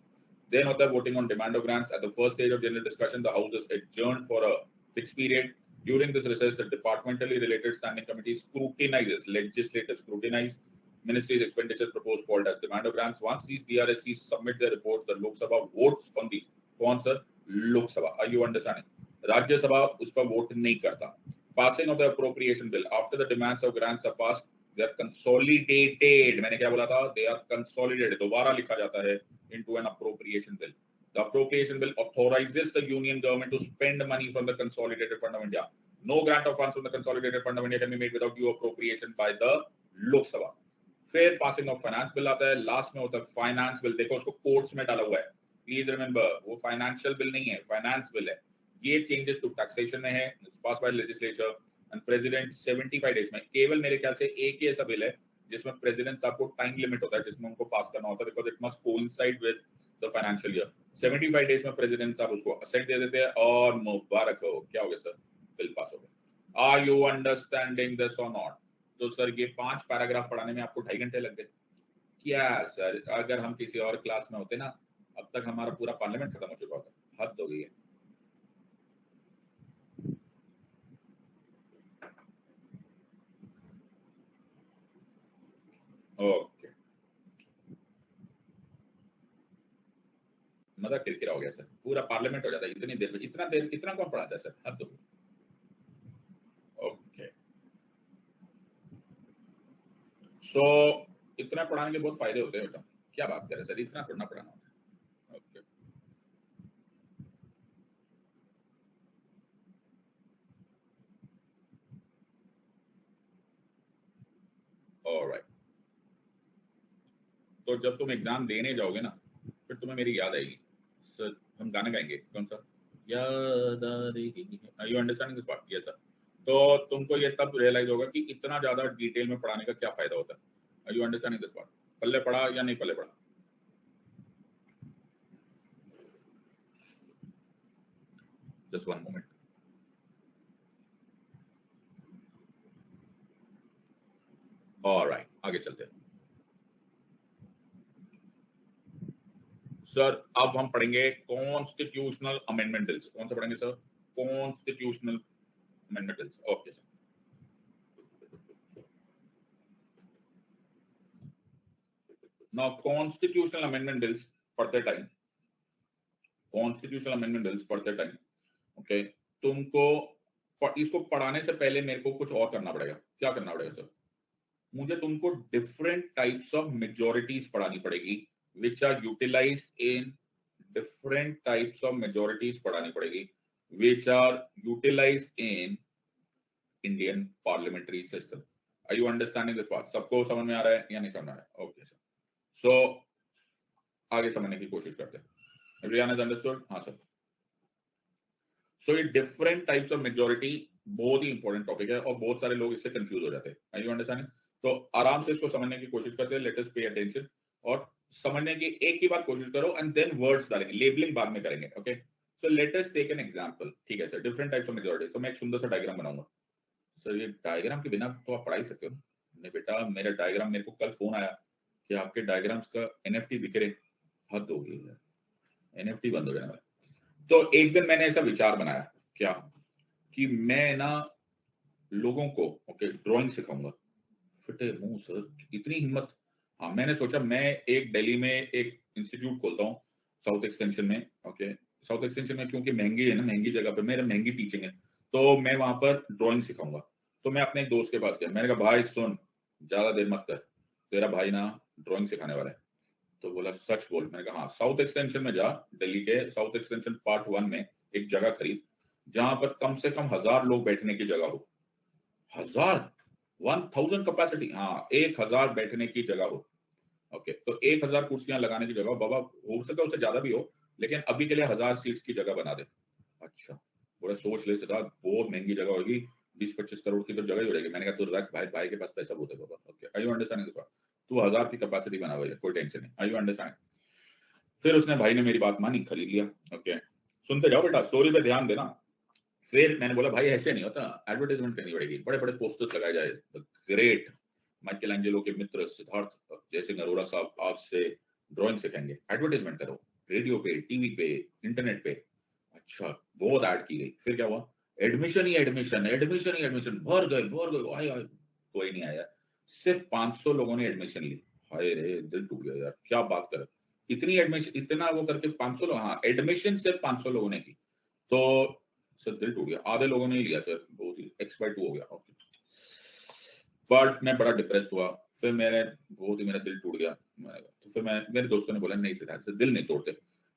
Then होता है voting on demand of grants. At the first stage of general discussion, the House is adjourned for a fixed period. During this recess, the departmentally related standing committee scrutinizes, legislative scrutinize Ministry's expenditures proposed called as demand of grants. Once these DRSCs submit their reports, the Lok Sabha votes on these. कौन sir? Lok Sabha. Are you understanding? राज्य सभा उस पर वोट नहीं करता। Passing of the appropriation bill after the demands of grants are passed, they are consolidated. मैंने क्या बोला था? They are consolidated. दोबारा लिखा जाता है into an appropriation bill. The appropriation bill authorizes the union government to spend money from the consolidated fund of India. No grant of funds from the consolidated fund of India can be made without due appropriation by the Lok Sabha. फिर पासिंग ऑफ फाइनेंस बिल आता है, लास्ट में होता है फाइनेंस बिल। देखो उसको कोर्ट्स में डाला हुआ है, प्लीज रिमेंबर वो फाइनेंशियल बिल नहीं है, फाइनेंस बिल है। ये चेंजेस टू टैक्सेशन में है, pass by legislature and president 75 days में। केवल मेरे ख्याल से एक ही ऐसा बिल है जिसमें प्रेसिडेंट साहब को टाइम लिमिट होता है जिसमें उनको पास करना होता है, because it must coincide with the financial year. 75 days में प्रेसिडेंट साहब उसको असेंट दे देते हैं और मुबारक हो, क्या हो गया सर? बिल पास हो गया। आर यू अंडरस्टैंडिंग दिस और नॉट? तो सर ये 5 पैराग्राफ पढ़ाने में आपको 2.5 घंटे लग गए क्या सर? अगर हम किसी और क्लास में होते ना, अब तक हमारा पूरा पार्लियामेंट खत्म हो चुका होता। हद हो गई है। ओके, मजा किरकिरा हो गया सर, पूरा पार्लियामेंट हो जाता है इतनी देर में। इतना कौन पढ़ाता है सर? हद हो गई। ओके, सो इतना पढ़ाने के बहुत फायदे होते हैं बेटा। क्या बात कर रहे सर, इतना थोड़ा पढ़ाना होता है। Okay, alright. तो जब तुम एग्जाम देने जाओगे ना, फिर तुम्हें मेरी याद आएगी। सर हम गाना गाएंगे, कौन सा? याद आ रही है। You understanding this part? Yes sir. तो तुमको ये तब रियलाइज होगा कि इतना ज्यादा डिटेल में पढ़ाने का क्या फायदा होता है। You understanding this part? पल्ले पढ़ा या नहीं पल्ले पढ़ा? Just one moment. ऑलराइट, आगे चलते हैं सर। अब हम पढ़ेंगे कॉन्स्टिट्यूशनल अमेंडमेंट बिल्स। कौन सा पढ़ेंगे sir? Constitutional amendment bills. Okay sir. Now constitutional amendment bills पढ़ते टाइम, कॉन्स्टिट्यूशनल अमेंडमेंट बिल्स पढ़ते टाइम, ओके, तुमको इसको पढ़ाने से पहले मेरे को कुछ और करना पड़ेगा। क्या करना पड़ेगा सर? मुझे तुमको डिफरेंट टाइप्स ऑफ मेजोरिटीज पढ़ानी पड़ेगी, which are utilised in different types of majorities पढ़ानी पड़ेगी, which are utilised in Indian parliamentary system. Are you understanding this part? सबको समझ में आ रहा है या नहीं समझ में आ रहा है? ओके सर, सो आगे समझने की कोशिश करते हैं। Everyone has understood? हाँ सर। सो ये डिफरेंट टाइप्स ऑफ मेजॉरिटी बहुत ही इंपॉर्टेंट टॉपिक है और बहुत सारे लोग इससे कंफ्यूज हो जाते हैं। Are you understanding? तो आराम से इसको समझने की कोशिश करते हैं। लेट अस पे अटेंशन और समझने की एक ही बार कोशिश करो एंड देन वर्ड्स डालेंगे, लेबलिंग बाद में करेंगे। Okay, so let us take an example. ठीक है sir, different types of majority. तो मैं एक सुंदर सा डायग्राम बनाऊंगा। सर ये डायग्राम के बिना तो आप पढ़ा ही सकते हो। नहीं बेटा, मेरा डायग्राम, मेरे को कल फोन आया कि आपके डायग्राम्स का एनएफटी बिक रहे। हद हो गई यार, एनएफटी बंद हो जाने वाला। तो एक दिन मैंने ऐसा विचार बनाया क्या कि मैं ना लोगों को ओके ड्राइंग सिखाऊंगा। फिटे मुंह सर, इतनी हिम्मत? हाँ, मैंने सोचा मैं एक दिल्ली में एक इंस्टीट्यूट खोलता हूँ साउथ एक्सटेंशन में। ओके, साउथ एक्सटेंशन में क्योंकि महंगी है ना, महंगी जगह पे मेरा महंगी टीचिंग है, तो मैं वहां पर ड्राइंग सिखाऊंगा। तो मैं अपने एक दोस्त के पास गया, मैंने कहा भाई सुन, ज्यादा देर मत कर, तेरा भाई ना ड्राइंग सिखाने वाला है। तो बोला सच बोल? मैंने कहा हाँ, साउथ एक्सटेंशन में जा, दिल्ली के साउथ एक्सटेंशन पार्ट 1 में एक जगह खरीद जहां पर कम से कम 1000 लोग बैठने की जगह हो। 1000, 1000 कैपेसिटी, हाँ 1000 बैठने की जगह हो। ओके, तो 1000 कुर्सियां लगाने की जगह हो बाबा, हो सकता है उससे ज्यादा भी हो, लेकिन अभी के लिए 1000 सीट्स की जगह बना दे। अच्छा, बोला सोच ले सिद्धार्थ, बहुत महंगी जगह होगी, 20-25 करोड़ की तो जगह ही हो जाएगी। मैंने कहा तू रख भाई, भाई के पास पैसा बहुत है बाबा। Okay, are you understanding this बात? तू 1000 की कैपेसिटी बना भैया, कोई टेंशन नहीं। Are you understanding? फिर उसने, भाई ने मेरी बात मानी, खरीद लिया। ओके, सुनते जाओ बेटा, स्टोरी पे ध्यान देना। फिर मैंने बोला भाई ऐसे नहीं होता, एडवर्टाइजमेंट करनी पड़ेगी, बड़े बड़े पोस्टर्स लगाए जाए। ग्रेट माइकलएंजेलो के मित्र सिद्धार्थ जयसिंह अरोड़ा साहब आज से ड्राइंग सिखाएंगे, एडवर्टाइजमेंट करो, रेडियो पे, टीवी पे, इंटरनेट पे। अच्छा, बहुत ऐड की गई। फिर क्या हुआ? एडमिशन ही एडमिशन, एडमिशन ही एडमिशन, भर गए भर गए, आए आए, कोई नहीं आया। सिर्फ 500 लोगों ने एडमिशन ली। हाय रे, दिल टूट गया यार, क्या बात कर, इतनी एडमिशन, इतना वो करके 500 लोग, हाँ एडमिशन सिर्फ 500 लोगों ने की। तो सर दिल टूट गया, आधे लोगों ने ही लिया सर, बहुत ही एक्सपर्ट हो गया। ओके, बट मैं बड़ा डिप्रेस हुआ। फिर मैंने बहुत ही, मेरा दिल टूट गया। तो फिर मैं, मेरे दोस्तों ने बोला नहीं सिद्धार्थ, दिल नहीं तोड़ते,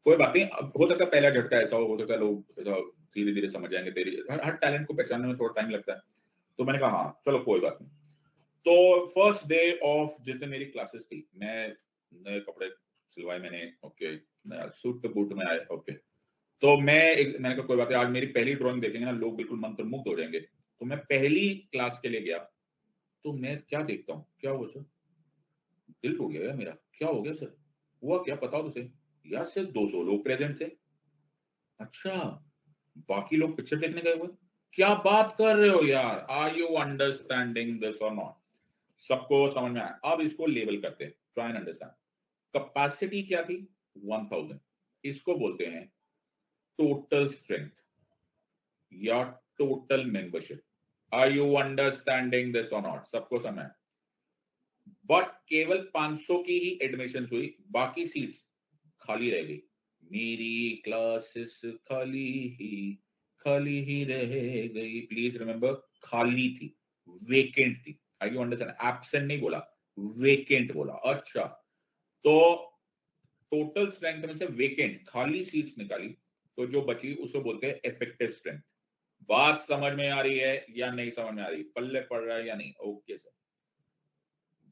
कोई बात नहीं, अब हो सकता है पहला झटका ऐसा हो सकता है लोग ऐसा धीरे धीरे समझ जाएंगे, तेरी हर टैलेंट को पहचानने में थोड़ा टाइम लगता है। तो मैंने कहा हाँ चलो कोई बात नहीं। तो फर्स्ट डे ऑफ, जिस दिन मेरी क्लासेस थी, मैं नए कपड़े सिलवाए मैंने। ओके, नया सूट पे बूट में आए। ओके, तो मैंने कहा कोई बात है, आज मेरी पहली ड्राइंग देखेंगे ना लोग, बिल्कुल मंत्रमुग्ध हो जाएंगे। तो मैं पहली क्लास के लिए गया, तो मैं क्या देखता हूँ, क्या हुआ सर? दिल टूट गया यार मेरा, क्या हो गया सर? हुआ क्या बताओ तो सही। यार सिर्फ 200 लोग प्रेजेंट थे। अच्छा, बाकी लोग पिक्चर देखने गए हुए। क्या बात कर रहे हो यार? आर यू अंडरस्टैंडिंग दिस और नॉट? सबको समझ में आया? अब इसको लेबल करते हैं, ट्राई एंड अंडरस्टैंड। कैपेसिटी क्या थी? 1000। इसको बोलते हैं टोटल स्ट्रेंथ या total membership. Are you understanding this और नॉट? सबको समझ में? बट केवल 500 की ही एडमिशन हुई, बाकी सीट्स खाली रह गई। मेरी क्लासेस खाली ही रह गई। प्लीज रिमेंबर, खाली थी, वेकेंट थी। आई यू अंडरस्टैंड? एब्सेंट नहीं बोला, वेकेंट बोला। अच्छा, तो टोटल स्ट्रेंथ में से वेकेंट, खाली सीट्स निकाली, तो जो बची उसको बोलते हैं इफेक्टिव स्ट्रेंथ। बात समझ में आ रही है या नहीं समझ में आ रही? पल्ले पड़ रहा है या नहीं? Okay sir.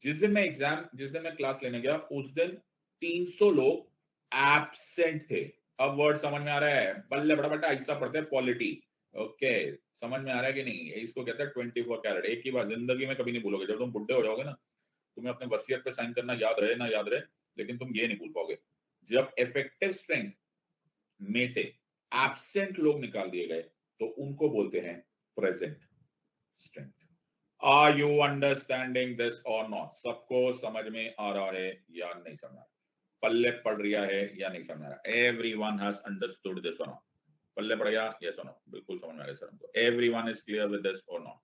जिस दिन मैं क्लास लेने गया, उस दिन 300 लोग एब्सेंट थे। अब वर्ड समझ में आ रहा है? बल्ले बड़ा बेटा, ऐसा पढ़ते हैं पॉलिटी। ओके, समझ में आ रहा है कि नहीं? इसको कहते हैं 24 कैरेट। एक ही बात जिंदगी में कभी नहीं भूलोगे, जब तुम बुढ़े हो जाओगे ना, तुम्हें अपने वसीयत पे साइन करना याद रहे ना याद रहे, लेकिन तुम ये नहीं भूल पाओगे। जब इफेक्टिव स्ट्रेंथ में से एब्सेंट लोग निकाल दिए गए, तो उनको बोलते हैं present strength. Are you understanding this और नॉट? सबको समझ में आ रहा है या नहीं समझ रहा? पल्ले पड़ रहा है या नहीं समझ रहा? एवरीवन हैज अंडरस्टूड दिस और नॉट? पल्ले पड़ गया? यस और नो? बिल्कुल समझ में आ गया सर हमको। Everyone is clear with this और नॉट?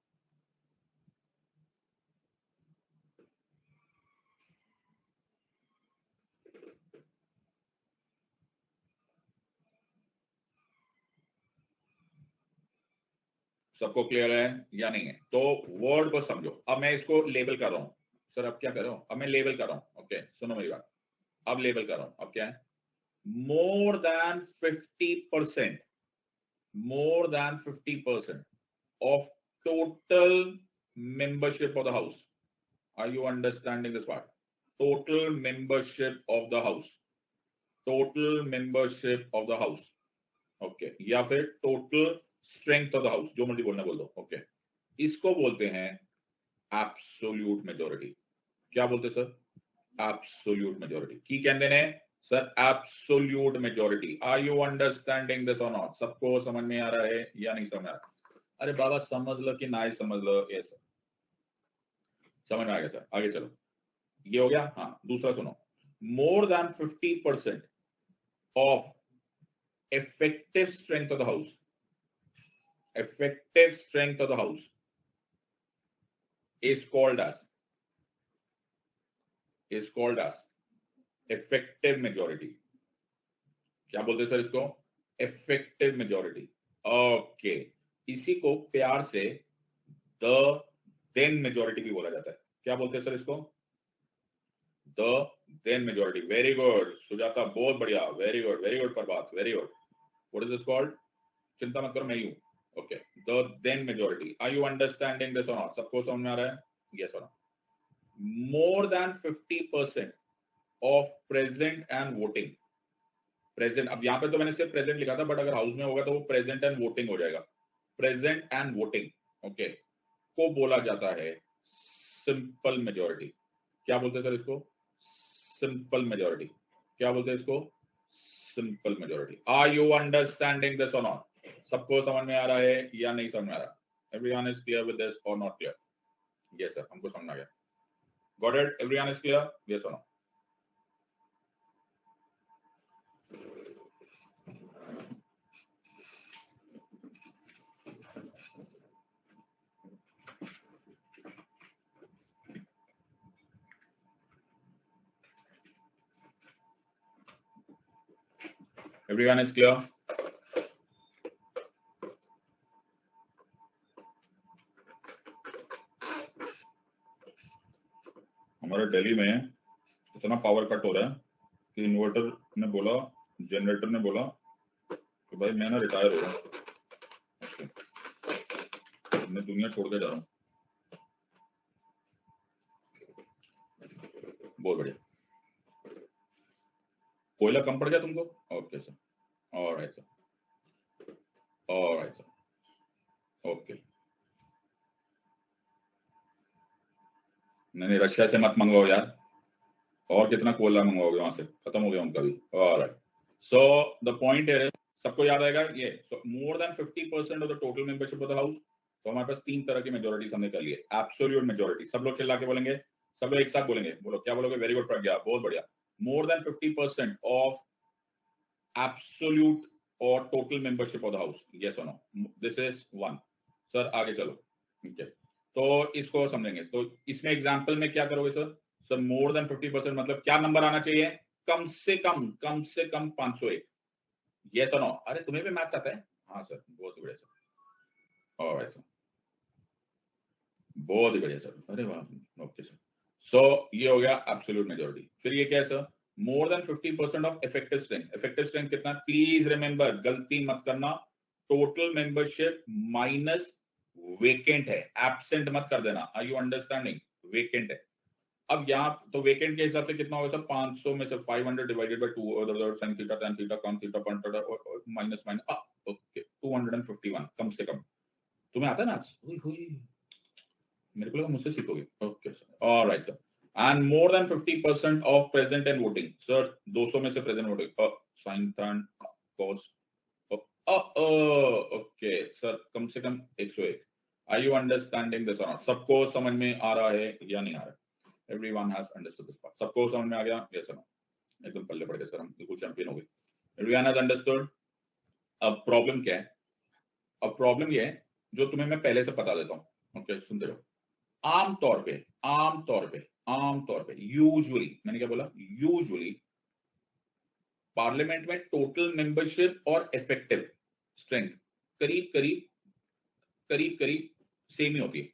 सबको क्लियर है या नहीं है? तो वर्ड को समझो। अब मैं इसको लेबल कर रहा हूं। सर अब क्या कर रहा हूं? अब मैं लेबल कर रहा हूं। ओके, सुनो मेरी बात। अब लेबल कर रहा हूं। अब क्या है? more than 50%, more than 50% of total membership of the house. Are you understanding this part? Total membership of the house. Total membership of the house. Okay. या फिर total strength of the house, जो मर्जी बोलना बोल दो. Okay. इसको बोलते हैं absolute majority. क्या बोलते हैं सर? Absolute majority. की कहते हैं sir absolute majority. Are you understanding this or not? सबको समझ में आ रहा है या नहीं समझ आ रहा? अरे बाबा समझ लो कि ना ही समझ लो. ये सर समझ में आ गया सर. आगे चलो. ये हो गया. हाँ, दूसरा सुनो. More than 50% of effective strength of the house. Effective strength of the house is called as effective majority. क्या बोलते हैं सर इसको? Effective majority. ओके. इसी को प्यार से the then majority भी बोला जाता है. क्या बोलते हैं सर इसको? The then majority. Very good. Sujata बहुत बढ़िया. Very good. Very good Prabhat. Very good. What is this called? चिंता मत करो मैं ही हूं. Okay. The then majority. Are you understanding this or not? सबको समझ में आ रहा है? Yes or no? More than 50% of present and voting. Present. अब यहाँ पे तो मैंने सिर्फ present लिखा था, बट अगर हाउस में होगा तो वो present and voting हो जाएगा. Present and voting. Okay. को बोला जाता है simple majority. क्या बोलते हैं सर इसको? Simple majority. क्या बोलते हैं इसको? Simple majority. Are you understanding this or not? सबको समझ में आ रहा है या नहीं समझ में आ रहा? Everyone is clear with this or not clear? Yes sir, हमको समझ आ गया. Got it? Everyone is clear? Yes or no? Everyone is clear? हमारे दिल्ली में इतना पावर कट हो रहा है कि इन्वर्टर ने बोला, जनरेटर ने बोला कि भाई मैं ना रिटायर हो रहा हूँ, मैं दुनिया छोड़ के जा रहा हूँ. बहुत बढ़िया. कोयला कम पड़ गया तुमको? Okay sir. Alright sir. Alright sir. Okay. नहीं रशिया से मत मंगवाओ यार. और कितना कोयला मंगवाओगे वहां से? खत्म हो गया उनका भी. ऑलराइट. सो द पॉइंट है, सबको याद आएगा ये. मोर than 50% of the total membership of the house. तो हमारे पास तीन तरह की मेजोरिटी हमने कर ली है. Absolute majority. सब लोग चिल्ला के बोलेंगे, सब लोग एक साथ बोलेंगे. बोलो क्या बोलोगे? वेरी गुड प्रज्ञा, बहुत बढ़िया. मोर देन 50% ऑफ एब्सोल्यूट और total membership of the house. Yes और no? This is one. Sir आगे चलो. ठीक है, तो इसको समझेंगे. तो इसमें एग्जांपल में क्या करोगे सर? सर मोर देन 50% मतलब क्या नंबर आना चाहिए? कम से कम 501. यस और नो? अरे तुम्हें भी मैथ्स आता है? हाँ सर, बहुत ही बढ़िया सर. ऑलराइट सर, बहुत ही बढ़िया सर. अरे वाह. Okay sir. सो ये हो गया एब्सोल्यूट मेजॉरिटी. फिर ये क्या है sir? More than 50% of effective strength. Effective strength कितना? प्लीज रिमेंबर, गलती मत करना. टोटल मेंबरशिप माइनस वेकेंट है. एब्सेंट मत कर देना. Are you understanding? वेकेंट है. अब यहाँ तो वेकेंट के हिसाब से कितना होगा सर? 500 में से 500 divided by 2 sin theta tan theta cos theta tan theta minus minus. Okay 251 कम से कम. तुम्हें आता है मैथ्स? मेरे को लगा मुझसे सीखोगे. Okay sir. Alright sir. And more than 50% of present and voting. Sir 200 में से present voting sin tan cos. Okay sir, कम से कम 101. आर यू अंडरस्टैंडिंग दिस और नॉट? सबको समझ में आ रहा है या नहीं आ रहा है? Everyone has understood this part. सबको समझ में आ गया? Yes or no? एकदम पल्ले पड़ गए सर, हम बिल्कुल चैंपियन हो गए. Everyone has understood? अब प्रॉब्लम क्या है? अब प्रॉब्लम ये है जो तुम्हें मैं पहले से बता देता हूँ. ओके सुनते रहो. आमतौर पे यूजुअली, मैंने क्या बोला? यूजुअली पार्लियामेंट में टोटल मेंबरशिप और इफेक्टिव स्ट्रेंथ करीब करीब सेम ही होती है,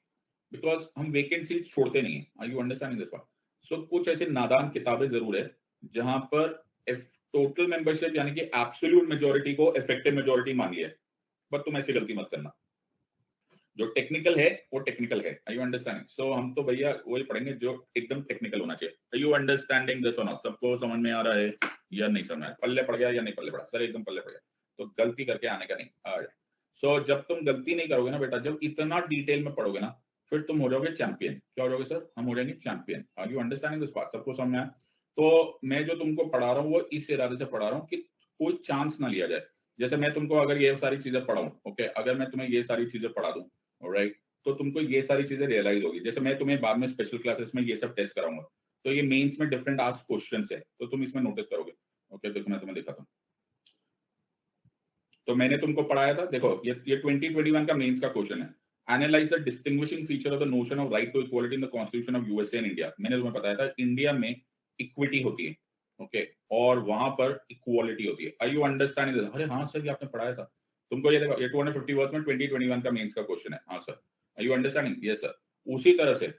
बिकॉज हम वेकेंट सीट छोड़ते नहीं है. Are you understanding this part? So कुछ ऐसे नादान किताबें जरूर है जहां पर टोटल मेंबरशिप यानी कि एब्सोल्यूट मेजोरिटी को इफेक्टिव मेजोरिटी मान लिया है, बट तुम ऐसी गलती मत करना. जो टेक्निकल है वो टेक्निकल है। Are you understanding? सो हम तो भैया वही पढ़ेंगे जो एकदम टेक्निकल होना चाहिए। आर यू अंडरस्टैंडिंग दिस और नॉट? सबको समझ में आ रहा है या नहीं समझ में आ रहा? पल्ले पड़ गया या नहीं पल्ले पड़ा? सर एकदम पल्ले पड़ गया, तो गलती करके आने का नहीं। आ जाए। सो जब तुम गलती नहीं करोगे ना बेटा, जब इतना डिटेल में पढ़ोगे ना, फिर तुम हो जाओगे चैंपियन। क्या हो जाओगे सर? हम हो जाएंगे champion. Are you understanding this part? सबको समझ में आया? तो मैं जो तुमको पढ़ा रहा हूँ वो इस इरादे से पढ़ा रहा हूँ कि कोई चांस ना लिया जाए। जैसे मैं तुमको अगर ये सारी चीजें पढ़ाऊं, ओके, अगर मैं तुम्हें ये सारी चीजें पढ़ा दूं, ऑलराइट, तो तुमको ये सारी चीजें रियलाइज होगी। जैसे मैं तुम्हें बाद में स्पेशल क्लासेस में ये सब टेस्ट कराऊंगा, तो ये मेंस में डिफरेंट आस्क क्वेश्चंस है, तो तुम इसमें नोटिस करोगे। ओके, देखो मैं तुम्हें दिखाता हूँ। तो मैंने तुमको पढ़ाया था, देखो ये 2021 का मेंस का क्वेश्चन है। Analyse the distinguishing feature of the notion of right to equality in the constitution of USA and India. मैंने तुम्हें बताया था इंडिया में इक्विटी होती है, ओके, और वहां पर इक्वालिटी होती है। Are you understanding? अरे हाँ सर, ये आपने पढ़ाया था तुमको। ये देखो, ये 250 वर्ड्स में 2021 का मेंस का क्वेश्चन है। हाँ sir, are you understanding? Yes sir. उसी तरह से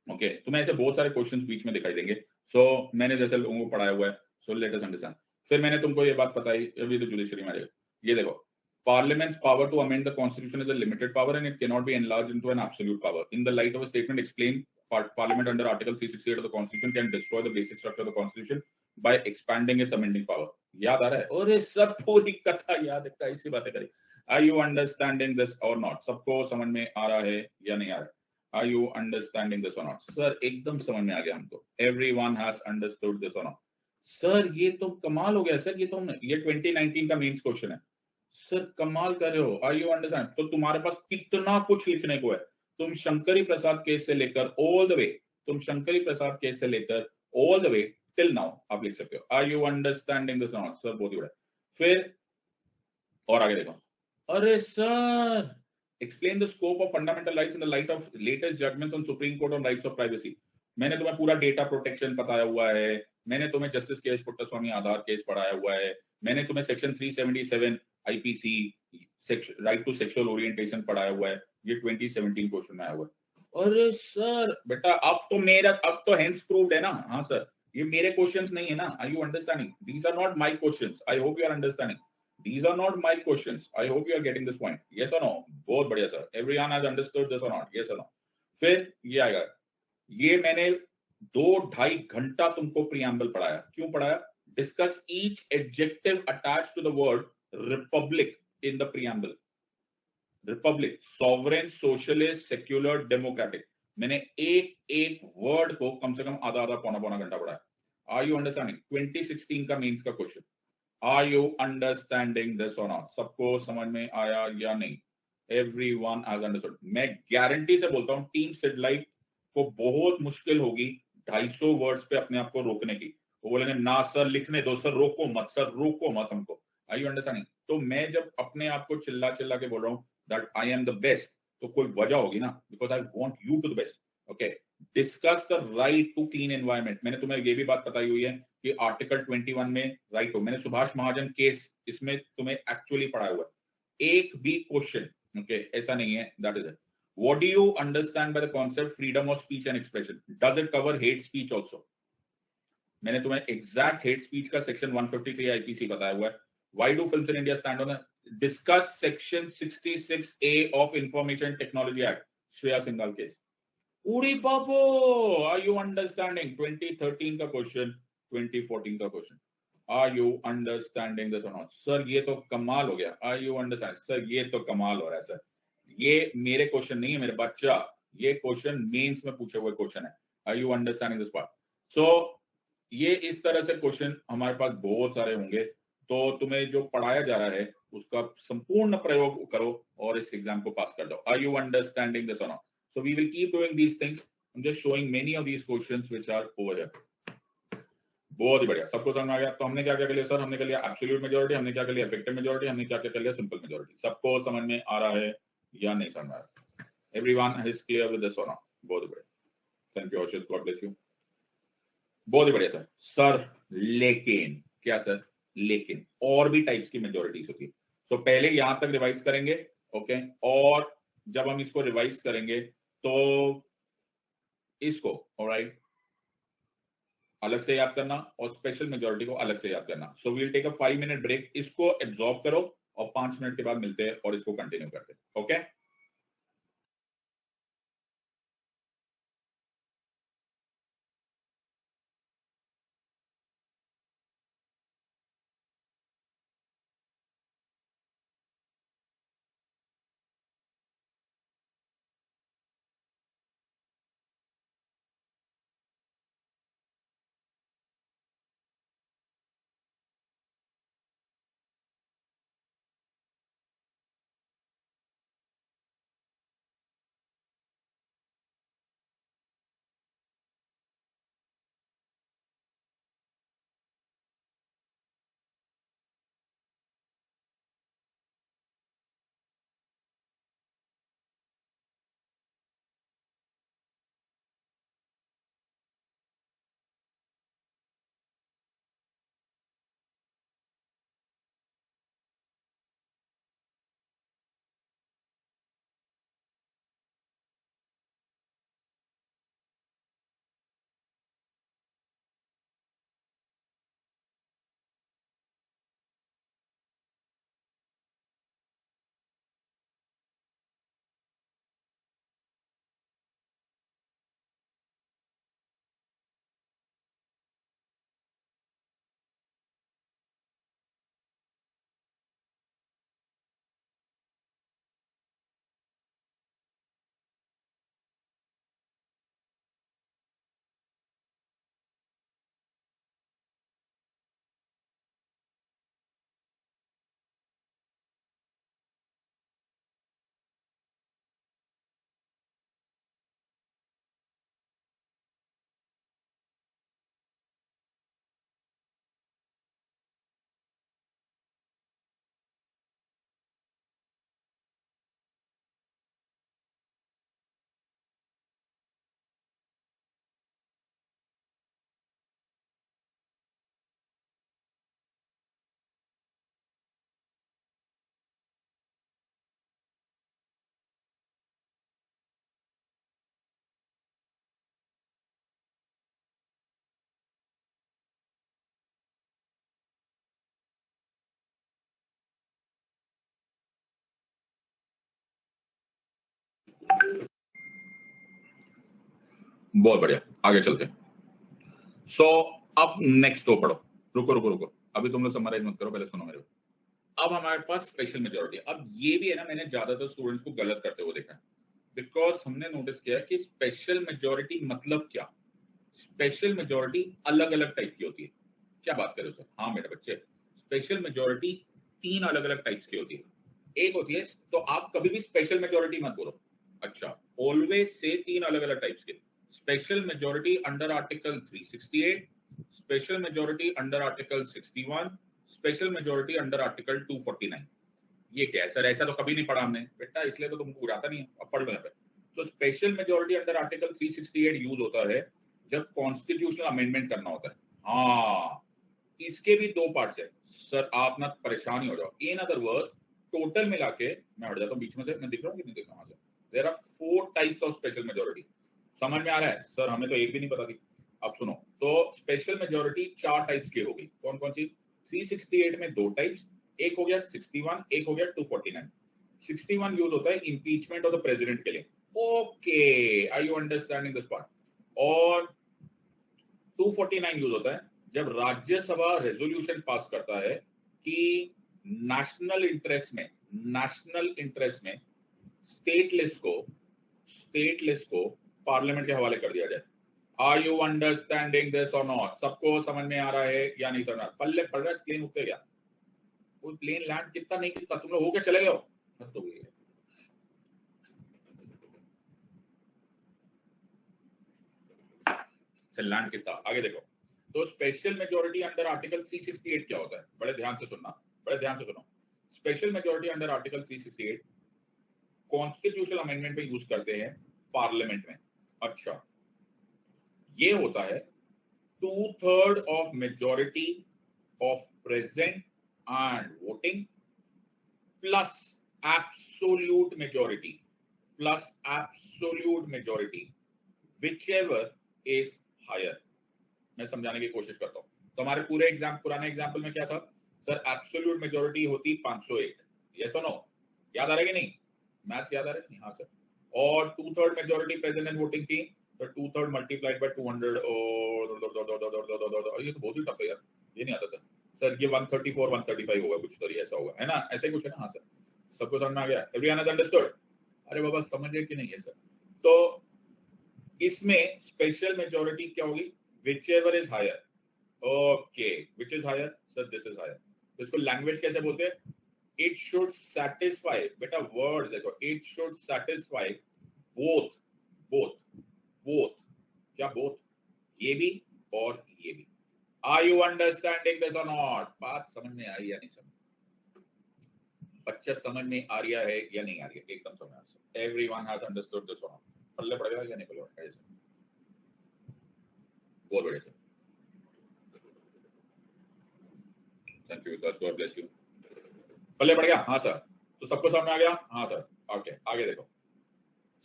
ओके, तुम्हें ऐसे बहुत सारे क्वेश्चंस बीच में दिखाई देंगे। सो मैंने जैसे लोगों को पढ़ाया हुआ है, सो लेट अस अंडरस्टैंड। फिर मैंने तुमको ये बात बताई, अभी तो जुडिशरी में आ जाएगा। ये देखो, Parliament's power to amend the constitution is a limited power and it cannot be enlarged into an absolute power. In the light of a statement explained, Parliament under Article 368 of the Constitution can destroy the basic structure of the Constitution by expanding its amending power. याद आ रहा है? और सब पूरी कथा याद है, कैसी बातें करी। Are you understanding this or not? सबको समझ में आ रहा है या नहीं आ रहा है? Are you understanding this or not? Sir एकदम समझ में आ गया हमको। Everyone has understood this or not? Sir ये तो कमाल हो गया सर, ये तो ये 2019 का मेंस क्वेश्चन है सर, कमाल कर रहे हो। Are you understand? तो तुम्हारे पास कितना कुछ लिखने को है। तुम शंकरी प्रसाद केस से लेकर ऑल द वे, तुम शंकरी प्रसाद केस से लेकर all the way till now आप लिख सकते हो। Are you understanding this not? Sir बहुत ही बड़ा। फिर और आगे देखो, अरे sir explain the scope of fundamental rights in the light of latest judgements on supreme court on rights of privacy. मैंने तुम्हें पूरा डेटा प्रोटेक्शन बताया हुआ है, मैंने तुम्हें जस्टिस के एस पुट्टास्वामी आधार केस पढ़ाया हुआ है, मैंने तुम्हें section 377 IPC right to sexual orientation पढ़ाया हुआ है। ये 2017 क्वेश्चन में आया हुआ है। अरे सर बेटा अब तो हेंस प्रूव्ड है ना? हाँ सर, ये मेरे क्वेश्चंस नहीं है ना। Are you understanding? These are not my questions. I hope you are understanding. These are not my questions. I hope you are getting this point. Yes or no? बहुत बढ़िया sir. Everyone has understood this or not? Yes or no? फिर ये आएगा, ये मैंने 2-2.5 घंटा तुमको प्रियम्बल पढ़ाया। क्यों पढ़ाया? Discuss each adjective attached to the word republic in the preamble. Republic, sovereign, socialist, secular, democratic. मैंने एक एक वर्ड को कम से कम आधा आधा पौना पौना घंटा पढ़ाया। Are you understanding? 2016 का मेंस का question. Are you understanding this or not? सबको समझ में आया या नहीं? Everyone has understood. मैं गारंटी से बोलता हूँ टीम सिडलाइट को बहुत मुश्किल होगी 250 वर्ड्स पे अपने आप को रोकने की। वो बोलेंगे ना सर लिखने दो, सर रोको मत, सर रोको मत हमको। Are you understanding? तो मैं जब अपने आप को चिल्ला चिल्ला के बोल रहा हूँ that I am the best, तो कोई वजह होगी ना, because I want you to the best. Okay. Discuss the right to clean environment. मैंने तुम्हें ये भी बात बताई हुई है कि आर्टिकल 21 में राइट हो। मैंने सुभाष महाजन केस इसमें तुम्हें एक्चुअली पढ़ाया हुआ है। एक भी क्वेश्चन ओके ऐसा नहीं है। That is it. What do you understand by the concept freedom of speech and expression? Does it cover hate speech also? मैंने तुम्हें एग्जैक्ट हेट स्पीच का सेक्शन 153 आईपीसी बताया हुआ है। Why do films in India stand on discuss section 66A of information technology act, Shreya Singhal case. उड़ी बाबो, आर यू अंडरस्टैंडिंग? 2013 का क्वेश्चन, 2014 का question. Are you understanding this और नॉट? सर ये तो कमाल हो गया। Are you understand? सर ये तो कमाल हो रहा है सर। ये मेरे क्वेश्चन नहीं है मेरे बच्चा, ये क्वेश्चन मेंस में पूछे हुए क्वेश्चन है। Are you understanding this part? So ये इस तरह से क्वेश्चन हमारे पास बहुत सारे होंगे। तो तुम्हें जो पढ़ाया जा रहा है उसका संपूर्ण प्रयोग करो और इस एग्जाम को पास कर दो। आर यू अंडरस्टैंडिंग दिस और not? So we will keep doing these things. I'm just showing many of these questions which are over here. बहुत ही बढ़िया, सबको समझ में आ गया? तो हमने क्या क्या कर लिया सर? हमने कर लिया एब्सोल्यूट मेजॉरिटी, हमने क्या कर लिया इफेक्टिव मेजॉरिटी, हमने क्या क्या कर लिया सिंपल मेजॉरिटी। सबको समझ में आ रहा है या नहीं समझ में आ रहा? Everyone is clear with this or not? बहुत ही बढ़िया। Thank you Arshit, God bless you. बहुत ही बढ़िया सर। सर लेकिन क्या सर? लेकिन और भी टाइप्स की मेजॉरिटीज होती है। तो पहले यहां तक रिवाइज करेंगे, ओके, और जब हम इसको रिवाइज करेंगे तो इसको ऑलराइट अलग से याद करना और स्पेशल मेजॉरिटी को अलग से याद करना। So we will take a 5 minute break, इसको एब्जॉर्ब करो और 5 मिनट के बाद मिलते हैं और इसको कंटिन्यू करते हैं। ओके। बहुत बढ़िया, आगे चलते हैं। सो अब नेक्स्ट तो पढ़ो, रुको, अभी तुम लोग समराइज मत करो, पहले सुनो मेरे को। अब हमारे पास स्पेशल मेजोरिटी, अब ये भी है ना, मैंने ज्यादातर स्टूडेंट्स को गलत करते हुए देखा है, बिकॉज हमने नोटिस किया कि स्पेशल मेजोरिटी मतलब क्या। स्पेशल मेजोरिटी अलग अलग टाइप की होती है। क्या बात करो सर? हाँ मेरे बच्चे, स्पेशल मेजोरिटी 3 अलग अलग टाइप्स की होती है। एक होती है, तो आप कभी भी स्पेशल मेजोरिटी मत बोलो, अच्छा, ऑलवेज से 3 अलग अलग टाइप्स के। Special majority under article 368, special majority under article 61, special majority under article 249। ये क्या है सर? ऐसा तो कभी नहीं पढ़ा हमने बेटा, इसलिए तो तुमको बुझाता नहीं है, अब पढ़ लो यहाँ पे। तो special majority under article 368 use होता है जब कॉन्स्टिट्यूशनल अमेंडमेंट करना होता है। हाँ, इसके भी 2 पार्ट्स है सर, आप ना परेशान ही हो जाओ। इन अदर वर्ड, टोटल मिला के, मैं हट जाता हूँ बीच में से, मैं दिख रहा हूँ कि नहीं दिख रहा हूँ? There are 4 types of special majority. समझ में आ रहा है सर? हमें तो एक भी नहीं पता थी। अब सुनो, तो स्पेशल मेजोरिटी 4 टाइप्स की होगी। कौन कौन सी? 368 में 2 टाइप्स, एक हो गया 61, एक हो गया 249। 61 यूज होता है इंपीचमेंट ऑफ द प्रेसिडेंट के लिए। Okay, are you understanding this part? और 249 यूज होता है जब राज्यसभा रेजोल्यूशन पास करता है कि नेशनल इंटरेस्ट में स्टेट लिस्ट को पार्लियामेंट के हवाले कर दिया जाए। आर यू अंडरस्टैंडिंग दिस और नॉट? सबको समझ में आ रहा है या नहीं समझ? पल्ले पड़ रहा है? प्लेन उठते क्या? वो प्लेन लैंड कितना नहीं कितना, तुम लोग होके चले गए हो? तो हुई है। लैंड कितना, आगे देखो। तो स्पेशल मेजोरिटी अंडर आर्टिकल 368 क्या होता है? बड़े ध्यान से सुनना, बड़े ध्यान से सुनो। Special majority under article 368 constitutional amendment में यूज करते हैं पार्लियामेंट में। अच्छा, ये होता है 2/3 of majority of present and voting plus absolute majority whichever is higher. मैं समझाने की कोशिश करता हूं। तो हमारे पुराने एग्जाम्पल में क्या था सर? एब्सोल्यूट मेजोरिटी होती 501। यस और नो? याद आ रहा है कि नहीं? मैथ्स याद आ रहा है? हाँ सर। और 2/3 मेजोरिटी प्रेजेंट एंड वोटिंग थी, तो 2/3 मल्टीप्लाइड बाय 200। और ये तो बहुत ही टफ है यार, ये नहीं आता सर। सर ये 134 135 होगा कुछ, तो ऐसा होगा, है ना? ऐसा ही कुछ है ना? हाँ सर, सबको समझ में आ गया? Everyone has understood? अरे बाबा समझे कि नहीं है सर? तो इसमें स्पेशल मेजोरिटी क्या होगी? whichever is higher। Okay, which is higher? Sir this is higher. तो इसको लैंग्वेज कैसे बोलते हैं? इट शुड सैटिस्फाई, बेटा वर्ड देखो, it should satisfy both both both. क्या बोथ? ये भी और ये भी। आर यू अंडरस्टैंडिंग दिस और नॉट? बात समझ में आई या नहीं समझ? बच्चा समझ में आ रहा है या नहीं आ रही है? एकदम समझ आ रहा है। एवरीवन हैज अंडरस्टूड दिस और नॉट? पल्ले पड़ेगा या नहीं पल्ले पड़ेगा? बहुत बढ़िया sir, thank you Vikas, God bless you. पल्ले पड़ गया? हाँ सर। तो सबको समझ में आ गया? हाँ सर। ओके, आगे देखो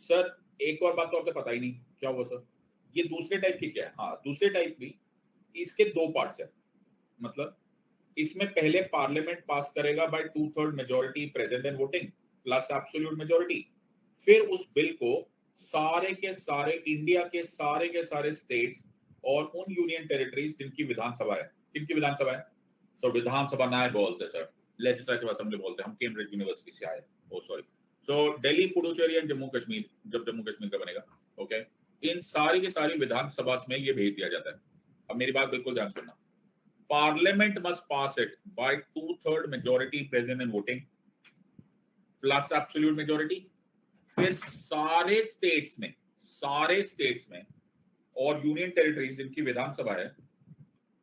सर। एक और बात तो आपको पता ही नहीं, क्या हुआ सर? ये दूसरे टाइप की क्या है? हाँ, दूसरे टाइप भी, इसके 2 पार्ट्स है। मतलब इसमें पहले पार्लियामेंट पास करेगा by 2/3 majority present and voting plus absolute majority. फिर उस बिल को सारे के सारे इंडिया के सारे स्टेट्स और उन यूनियन टेरिटरीज जिनकी विधानसभा है, किनकी विधानसभा है? सो विधानसभा ना बोलते सर, लेजिस्लेटिव असेंबली बोलते हैं। हम कैम्ब्रिज यूनिवर्सिटी से आए। Oh sorry. So Delhi, Puducherry and Jammu Kashmir, जब जम्मू कश्मीर का बनेगा, ओके, इन सारी की सारी विधानसभा में ये भेज दिया जाता है। अब मेरी बात बिल्कुल ध्यान सुनना। Parliament must pass it by 2/3 majority present and voting plus absolute majority. फिर सारे स्टेट्स में और यूनियन टेरिटरीज जिनकी विधानसभा है,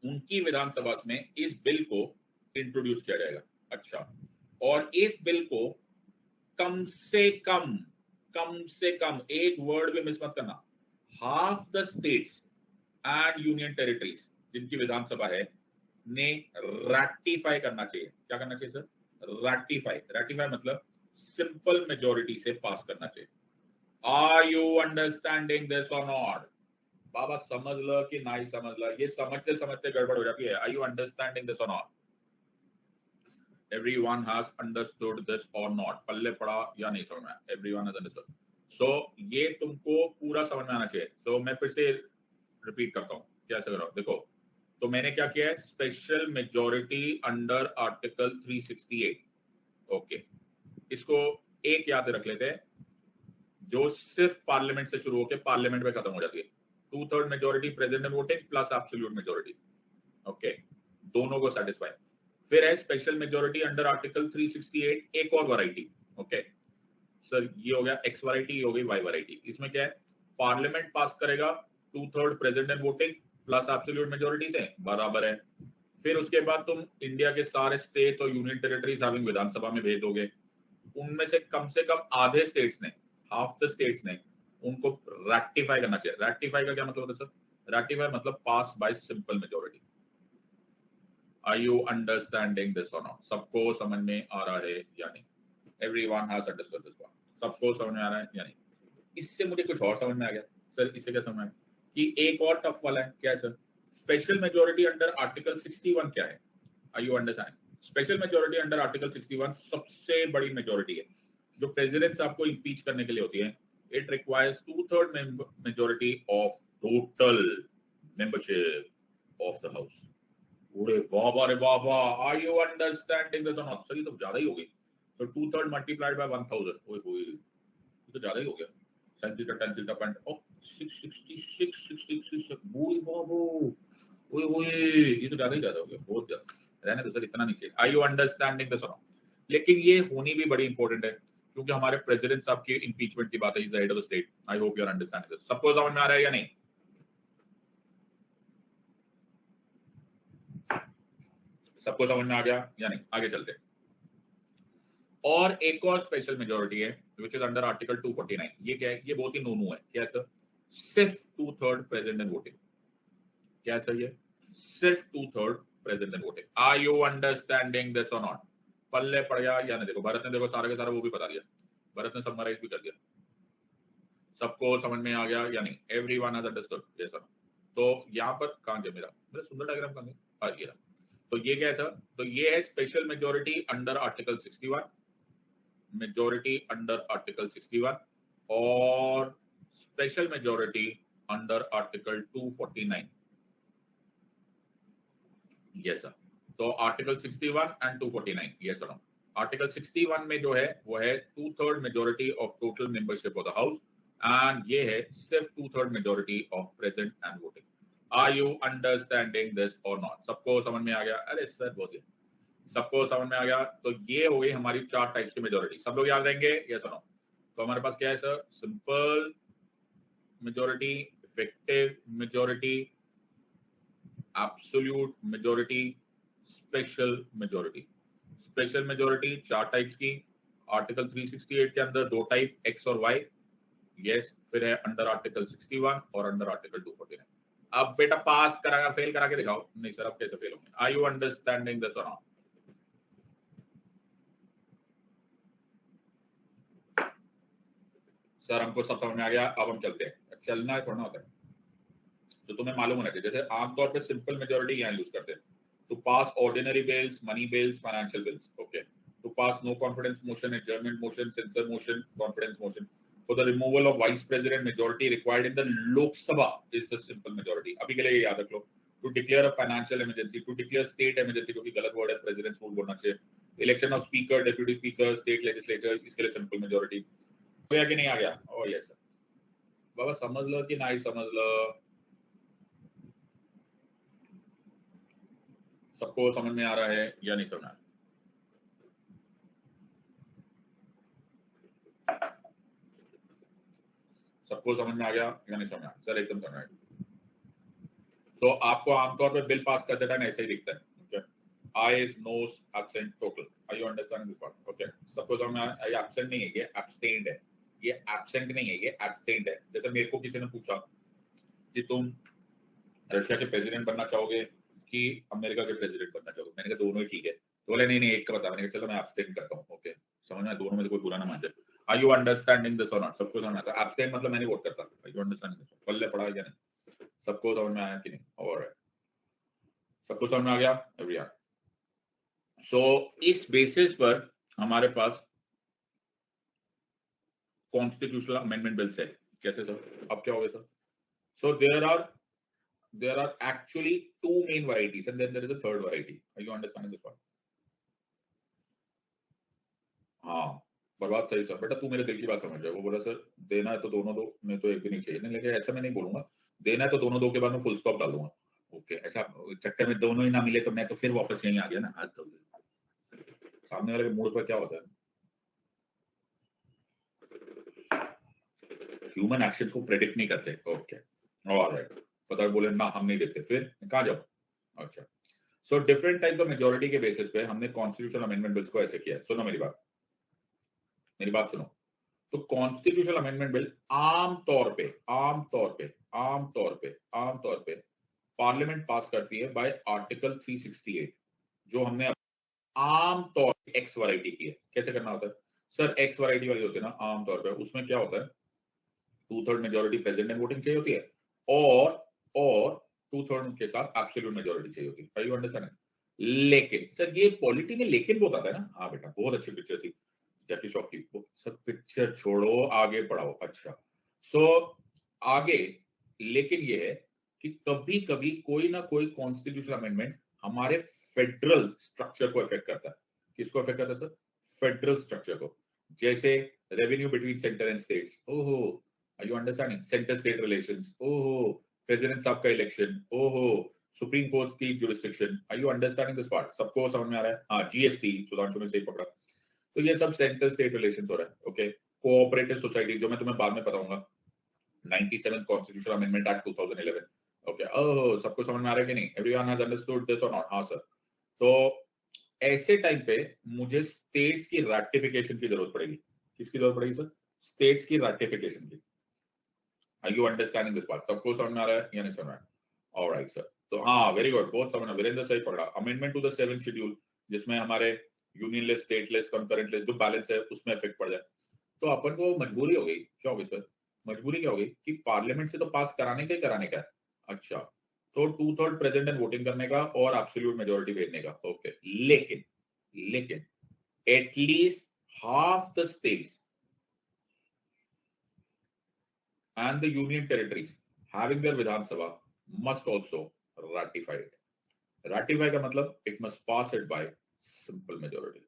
उनकी विधानसभा में इस बिल को इंट्रोड्यूस किया जाएगा। अच्छा, और इस बिल को कम से कम एक वर्ड भी मिस मत करना, half the states and union territories जिनकी विधानसभा है ने रैटिफाई करना चाहिए। क्या करना चाहिए सर? रैटिफाई मतलब सिंपल मेजोरिटी से पास करना चाहिए। आर यू अंडरस्टैंडिंग दिस और नॉट? बाबा समझ लो कि नहीं समझ लो, ये समझते समझते गड़बड़ हो जाती है। आर यू अंडरस्टैंडिंग दिस और not? Everyone has understood this or not? पल्ले पड़ा या नहीं समझ में? Everyone has understood। सो ये तुमको पूरा समझ में आना चाहिए। सो मैं फिर से रिपीट करता हूँ कैसे करो। देखो, तो मैंने क्या किया है, special majority under article 368। Okay, इसको एक याद रख लेते हैं, जो सिर्फ पार्लियामेंट से शुरू होकर पार्लियामेंट में खत्म हो जाती है। 2/3 majority present voting plus absolute majority. Okay, दोनों को सेटिस्फाई। फिर है स्पेशल मेजोरिटी अंडर आर्टिकल 368, एक और वैरायटी। ओके सर, ये हो गया एक्स वैरायटी, ये हो गई वाई वैरायटी। इसमें क्या है, पार्लियामेंट पास करेगा 2/3 present voting plus absolute majority से बराबर है। फिर उसके बाद तुम इंडिया के सारे स्टेट्स और यूनियन टेरिटरीज हैविंग विधानसभा में भेज दोगे। उनमें से कम आधे स्टेट्स ने, हाफ द स्टेट्स ने उनको रेक्टिफाई करना चाहिए। रेक्टिफाई का क्या मतलब होता है सर? रेक्टिफाई मतलब pass by simple majority. Are you understanding this और नॉट? सबको समझ में आ रहा है या नहीं? Everyone has understood this one. सबको समझ में आ रहा है या नहीं? इससे मुझे कुछ और समझ में आ गया सर। इससे क्या समझ में आया कि एक और टफ वाला है। क्या है sir? Special majority under article 61 क्या है? Are you understanding? Special majority under article 61 सबसे बड़ी मेजोरिटी है जो प्रेसिडेंट साहब को इंपीच करने के लिए होती है। It requires 2/3 majority of total membership of the house. ओरे बाबा रे बाबा, आर यू अंडरस्टैंडिंग दिस और नॉट? सर ये तो ज्यादा ही हो गई। So 2/3 मल्टीप्लाइड बाय 1000, ओए होए, ये तो ज्यादा ही हो गया। sin theta tan theta point 666 ओए बाबू, ओए होए, ये तो ज्यादा हो गया, बहुत ज्यादा। रहने दो सर, इतना नीचे। आर यू अंडरस्टैंडिंग दिस और नॉट? लेकिन ये होनी भी बड़ी इंपॉर्टेंट है क्योंकि हमारे प्रेसिडेंट साहब की इंपीचमेंट की बात है। Is the head of the state. I hope you are understanding this. सबको समझ में आ रहा है या नहीं? सबको समझ में आ गया या नहीं? आगे चलते हैं। और एक और स्पेशल मेजोरिटी है विच इज अंडर आर्टिकल 249। ये क्या है? ये बहुत ही नोनू है। क्या है सर? सिर्फ 2/3 प्रेजेंट एंड वोटिंग। क्या है सर? ये सिर्फ 2/3 present and voting. Are you understanding this और नॉट? पल्ले पड़ गया या नहीं? देखो, भरत ने देखो सारा के सारा वो भी बता दिया, भरत ने समराइज भी कर दिया। सबको समझ में आ गया या नहीं? Everyone has understood? Yes sir. तो यहाँ पर कहां गया मेरा सुंदर डायग्राम? कहां गया? ये रहा। तो ये क्या है सर? तो ये है special majority under article 61, majority under article 61 और special majority under article 249। Yes sir. तो article 61 and 249। Yes sir. Article 61 में जो है वो है 2/3 majority of total membership of the house and ये है सिर्फ 2/3 majority of present and voting. Are you understanding this और नॉट? सबको समझ में आ गया? अरे सर बहुत ही सबको समझ में आ गया। तो ये हो गई हमारी 4 टाइप्स की मेजोरिटी। सब लोग याद रहेंगे? यस और नो? तो हमारे पास क्या है sir? Simple majority, effective majority, absolute majority, special majority. Special majority 4 types की। आर्टिकल 368 के अंदर 2 टाइप, एक्स और वाई। यस। फिर है अंडर आर्टिकल 61 और अंडर आर्टिकल 249। अब बेटा पास करा फेल करा के दिखाओ। नहीं सर, अब कैसे फेल होंगे? आर यू अंडरस्टैंडिंग दिस और नॉट? सर हमको सब समझ में आ गया, अब हम चलते हैं। चलना थोड़ा होता है तो तुम्हें मालूम होना चाहिए। जैसे आमतौर पे सिंपल मेजोरिटी यहाँ यूज करते हैं to pass ordinary bills, money bills, financial bills. Okay, to pass no confidence motion, adjournment motion, censure motion, confidence motion. For the removal of vice president, majority required in the Lok Sabha is the simple majority. अभी के लिए ये याद रख लो। To declare a financial emergency, to declare state emergency, जो कि गलत वर्ड है, प्रेसिडेंट रूल बोलना चाहिए। Election of speaker, deputy speaker, state legislature, इसके लिए सिंपल मेजोरिटी। तो या कि नहीं आ गया? ओ यस सर। बाबा समझ लो कि नहीं समझ लो? सबको समझ में आ रहा है या नहीं समझ में आ रहा? सबको समझ में आ गया या नहीं समझ में आ रहा? सर एकदम समझ में आ गया। सो आपको आमतौर पे बिल पास करते टाइम ऐसे ही दिखता है। Okay, ayes, noes, absent, total. Are you understanding this part? Okay, सबको समझ में आ रहा है? ये एब्सेंट नहीं है, ये एब्सटेन्ड है। ये एब्सेंट नहीं है, ये एब्सटेन्ड है। जैसे मेरे को किसी ने पूछा कि तुम रशिया के प्रेसिडेंट बनना चाहोगे कि अमेरिका के प्रेसिडेंट बनना चाहोगे? मैंने कहा दोनों ही ठीक है। तो बोले नहीं नहीं, एक का बता। मैंने कहा चलो मैं एब्सटेन करता हूँ। ओके, समझ में? दोनों में से कोई बुरा ना मान जाए। आर यू अंडरस्टैंडिंग दिस और नॉट? सबको समझ में आता है? एब्सटेन मतलब मैंने वोट करता। Are you understanding this? पल्ले पड़ा या नहीं? सबको समझ में आया कि नहीं? और सबको समझ में आ गया? एवरीवन। सो इस बेसिस पर हमारे पास कॉन्स्टिट्यूशनल अमेंडमेंट बिल्स है। कैसे सर? अब क्या हो गया sir? So there are actually two main varieties and then there is a third variety. Are you understanding this part? हाँ, बर्बाद सही सर। बेटा तू मेरे दिल की बात समझ रहा है। वो बोला सर देना है तो दोनों दो, नहीं तो एक भी नहीं चाहिए। नहीं, लेकिन ऐसा मैं नहीं बोलूंगा, देना है तो दोनों दो के बाद में फुल स्टॉप डाल दूंगा। ओके, ऐसा चक्कर में दोनों ही ना मिले तो मैं तो फिर वापस यहीं आ गया ना। आज तो सामने वाले के मूड पर क्या होता है, ह्यूमन एक्शंस को प्रेडिक्ट नहीं करते। ओके, ऑलराइट, पता बोले ना हम नहीं देखते, फिर कहाँ जाओ? अच्छा, so different types of majority के बेसिस पे हमने कॉन्स्टिट्यूशनल अमेंडमेंट बिल्स को ऐसे किया। सुनो मेरी बात सुनो। तो कॉन्स्टिट्यूशनल अमेंडमेंट बिल आमतौर पे पार्लियामेंट पास करती है बाय आर्टिकल 368, जो हमने आमतौर पे एक्स वैरायटी की है। कैसे करना होता है सर? एक्स वैरायटी वाली होती है ना, आमतौर पे उसमें क्या होता है, 2/3 मेजोरिटी प्रेजेंट एंड वोटिंग चाहिए होती है और 2/3 के साथ एब्सोल्यूट मेजोरिटी चाहिए होती है। Are you understanding? लेकिन सर ये पॉलिटी में लेकिन बहुत आता है ना। हाँ बेटा, बहुत अच्छी पिक्चर थी जैकी श्रॉफ की। सब पिक्चर छोड़ो, आगे पढ़ाओ। अच्छा, सो आगे लेकिन ये है कि कभी कभी कोई ना कोई कॉन्स्टिट्यूशनल अमेंडमेंट हमारे फेडरल स्ट्रक्चर को इफेक्ट करता है। किसको इफेक्ट करता है सर? फेडरल स्ट्रक्चर को। जैसे revenue between centre and states, ओहो, are you understanding? Centre state relations, ओहो, प्रेसिडेंट साहब का इलेक्शन, ओहो, सुप्रीम कोर्ट की jurisdiction. Are you understanding this part? सबको समझ में आ रहा है? हाँ, जीएसटी, सुधांशु ने सही पकड़ा। तो ये सब सेंटर स्टेट रिलेशंस हो रहा है। ओके, कोऑपरेटिव सोसाइटी, जो मैं तुम्हें बाद में बताऊंगा, 97th constitutional amendment act 2011। Okay, oh, सबको समझ में आ रहा है कि नहीं? एवरीवन हैज अंडरस्टूड दिस और नॉट? हाँ सर। तो ऐसे टाइम पे मुझे स्टेट्स की रैटिफिकेशन की जरूरत पड़ेगी। किसकी जरूरत पड़ेगी सर? स्टेट्स की रैटिफिकेशन की। Are you understanding this part? सबको समझ में आ रहा है या नहीं समझ में आ रहा है? Alright sir. तो हाँ, वेरी गुड, बहुत समझना। वीरेंद्र सही पकड़ा। Amendment to the 7th schedule, जिसमें हमारे union list, state list, concurrent list जो बैलेंस है उसमें इफेक्ट पड़ जाए, तो अपन को मजबूरी हो गई। क्या होगी सर? मजबूरी क्या होगी कि पार्लियामेंट से तो पास कराने का है। अच्छा, तो 2/3 प्रेजेंट एंड वोटिंग करने का और एब्सोल्यूट मेजोरिटी भेजने का। ओके, लेकिन at least half the states and the union territories having their Vidhan Sabha must also ratify it. Ratify का मतलब it must pass it by simple majority.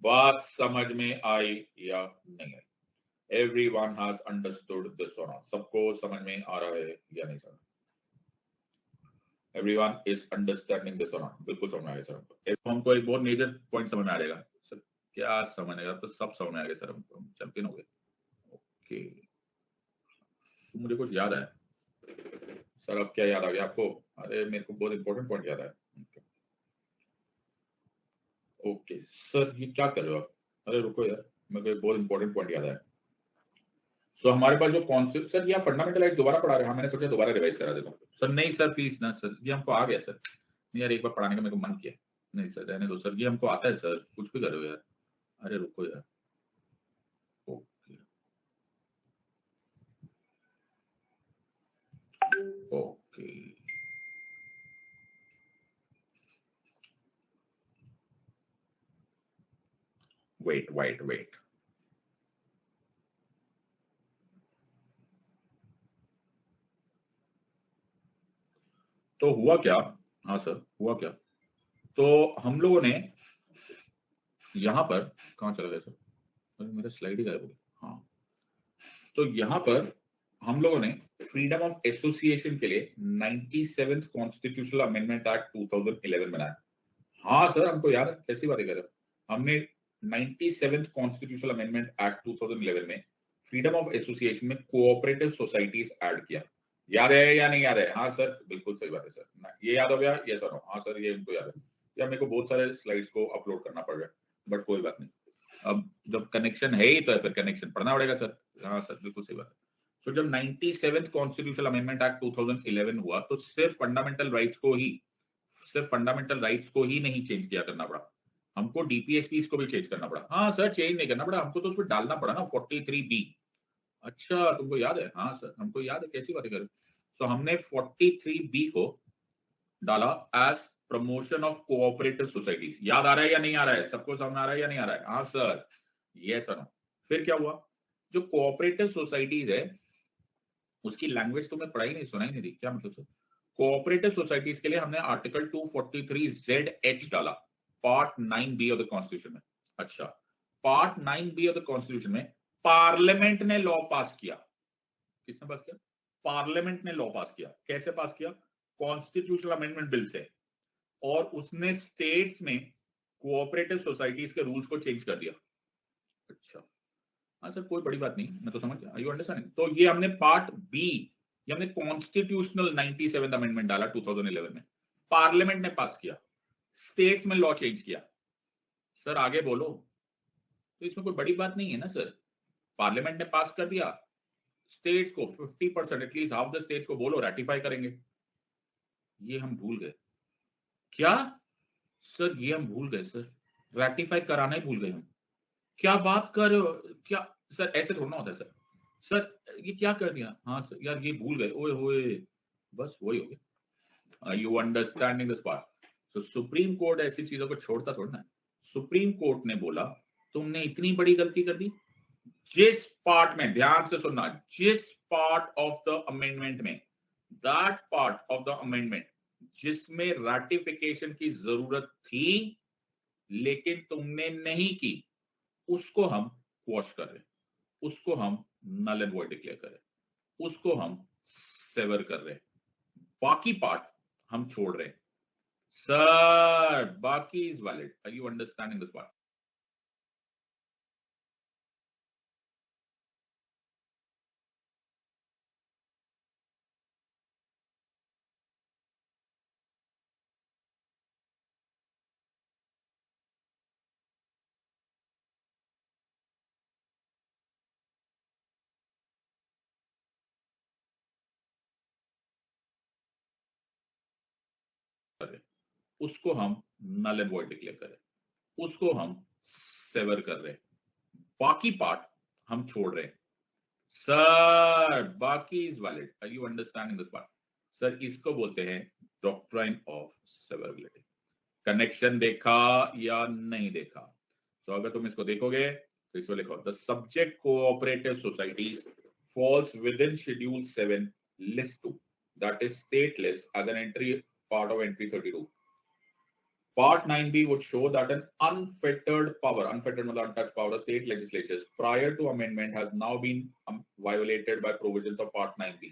बात समझ में आई या नहीं आई? Everyone has understood this or not? सबको समझ में आ रहा है या नहीं समझ? Everyone is understanding this or not? बिल्कुल समझ में आ गया सर हमको। हमको एक बहुत मेजर पॉइंट समझ में आ जाएगा सर। क्या समझ आएगा? तो सब समझ में आ गया सर हमको, हम चैंपियन हो गए। ओके, तो मुझे कुछ याद है सर। अब क्या याद आ गया आपको? अरे मेरे को बहुत इंपॉर्टेंट पॉइंट याद है। ओके सर, ये क्या कर रहे हो आप? अरे रुको यार, मेरे को एक बहुत इंपॉर्टेंट पॉइंट याद है। सो हमारे पास जो कॉन्सेप्ट सर, ये फंडामेंटल राइट दोबारा पढ़ा रहे हैं? हाँ, मैंने सोचा दोबारा रिवाइज करा देता हूँ सर। नहीं सर प्लीज ना सर, ये हमको आ गया सर। नहीं यार, एक बार पढ़ाने का मेरे को मन किया। नहीं सर, रहने दो सर, ये हमको आता है सर। कुछ भी कर रहे हो यार। अरे रुको यार। Okay okay, wait. तो हुआ क्या? हाँ सर, हुआ क्या? तो हम लोगों ने यहाँ पर, कहाँ चला गया सर? अरे मेरा स्लाइड ही गायब हो गया। हाँ, तो यहाँ पर हम लोगों ने फ्रीडम ऑफ एसोसिएशन के लिए 97th कॉन्स्टिट्यूशनल अमेंडमेंट एक्ट 2011 बनाया। हाँ सर, हमको याद है। कैसी बातें कर रहे हो? हमने 97th कॉन्स्टिट्यूशनल अमेंडमेंट एक्ट 2011 में फ्रीडम ऑफ एसोसिएशन में कोऑपरेटिव सोसाइटीज ऐड किया। याद है या नहीं याद है? हाँ सर, बिल्कुल सही बात है सर। ये याद हो गया? ये सर, हाँ सर, ये इनको याद है। या मेरे को बहुत सारे स्लाइड्स को अपलोड करना पड़ रहा है, बट कोई बात नहीं। अब जब कनेक्शन है ही तो फिर कनेक्शन पढ़ना पड़ेगा सर। हाँ सर, बिल्कुल सही बात है। सो जब 97th कॉन्स्टिट्यूशनल अमेंडमेंट एक्ट 2011 हुआ, तो सिर्फ फंडामेंटल राइट्स को ही नहीं चेंज किया करना पड़ा, हमको डीपीएसपीस को भी चेंज करना पड़ा। हाँ सर, चेंज नहीं करना पड़ा हमको, तो उसमें डालना पड़ा ना 43B। अच्छा, तुमको याद है? हाँ सर, हमको याद है। कैसी बातें कर रहे हो? सो हमने 43B को डाला as promotion of cooperative societies. याद आ रहा है या नहीं आ रहा है? सबको समझ आ रहा है या नहीं आ रहा है? हाँ सर, ये सर। फिर क्या हुआ? जो कोऑपरेटिव सोसाइटीज है उसकी लैंग्वेज तुम्हें पढ़ाई नहीं सुनाई नहीं दी क्या मतलब सर? कोऑपरेटिव सोसाइटीज के लिए हमने आर्टिकल 243ZH डाला part 9B of the constitution में। अच्छा, part 9B of the constitution में पार्लियामेंट ने लॉ पास किया। किसने पास किया? पार्लियामेंट ने लॉ पास किया। कैसे पास किया? कॉन्स्टिट्यूशनल अमेंडमेंट बिल से। और उसने स्टेट्स में कोऑपरेटिव सोसाइटीज के रूल्स को चेंज कर दिया। अच्छा, हाँ सर कोई बड़ी बात नहीं, मैं तो समझ गया। You understanding? तो ये हमने पार्ट बी, ये हमने कॉन्स्टिट्यूशनल 97th अमेंडमेंट डाला 2011 में, पार्लियामेंट ने पास किया, स्टेट्स में लॉ चेंज किया। सर आगे बोलो, तो इसमें कोई बड़ी बात नहीं है ना सर। पार्लियामेंट ने पास कर दिया, स्टेट्स को 50% एटलीस्ट हाफ द स्टेट्स को बोलो रेटिफाई करेंगे। ये हम भूल गए क्या सर? ये हम भूल गए सर, रेटिफाई कराना ही भूल गए हम। क्या बात कर रहे हो? क्या सर, ऐसे थोड़ा ना होता है सर। सर ये क्या कर दिया? हाँ सर यार ये भूल गए, ओए होए, बस वही हो गया। You understanding this part? So supreme court ऐसी चीजों को छोड़ता थोड़ा ना। सुप्रीम कोर्ट ने बोला तुमने इतनी बड़ी गलती कर दी। जिस पार्ट में, ध्यान से सुनना, जिस पार्ट ऑफ द अमेंडमेंट में, that part of the amendment जिसमें रैटिफिकेशन की जरूरत थी लेकिन तुमने नहीं की, उसको हम क्वॉश कर रहे हैं, उसको हम नल एंड वॉइड डिक्लेयर कर रहे हैं, उसको हम सेवर कर रहे हैं। बाकी पार्ट हम छोड़ रहे हैं। सर बाकी is valid. Are you understanding this part? उसको हम नल एंड वॉइड डिक्लेयर कर रहे हैं, उसको हम सेवर कर रहे हैं। बाकी पार्ट हम छोड़ रहे हैं। सर बाकी is valid. Are you understanding this part? Sir इसको बोलते हैं डॉक्ट्राइन ऑफ सेवरेबिलिटी। कनेक्शन देखा या नहीं देखा? तो अगर तुम इसको देखोगे तो इसको लिखो, the subject cooperative societies falls within schedule 7 list 2, that is state list, as an entry part of entry 32. Part 9B would show that an unfettered power, unfettered means untouched power of state legislatures prior to amendment has now been violated by provisions of Part 9B,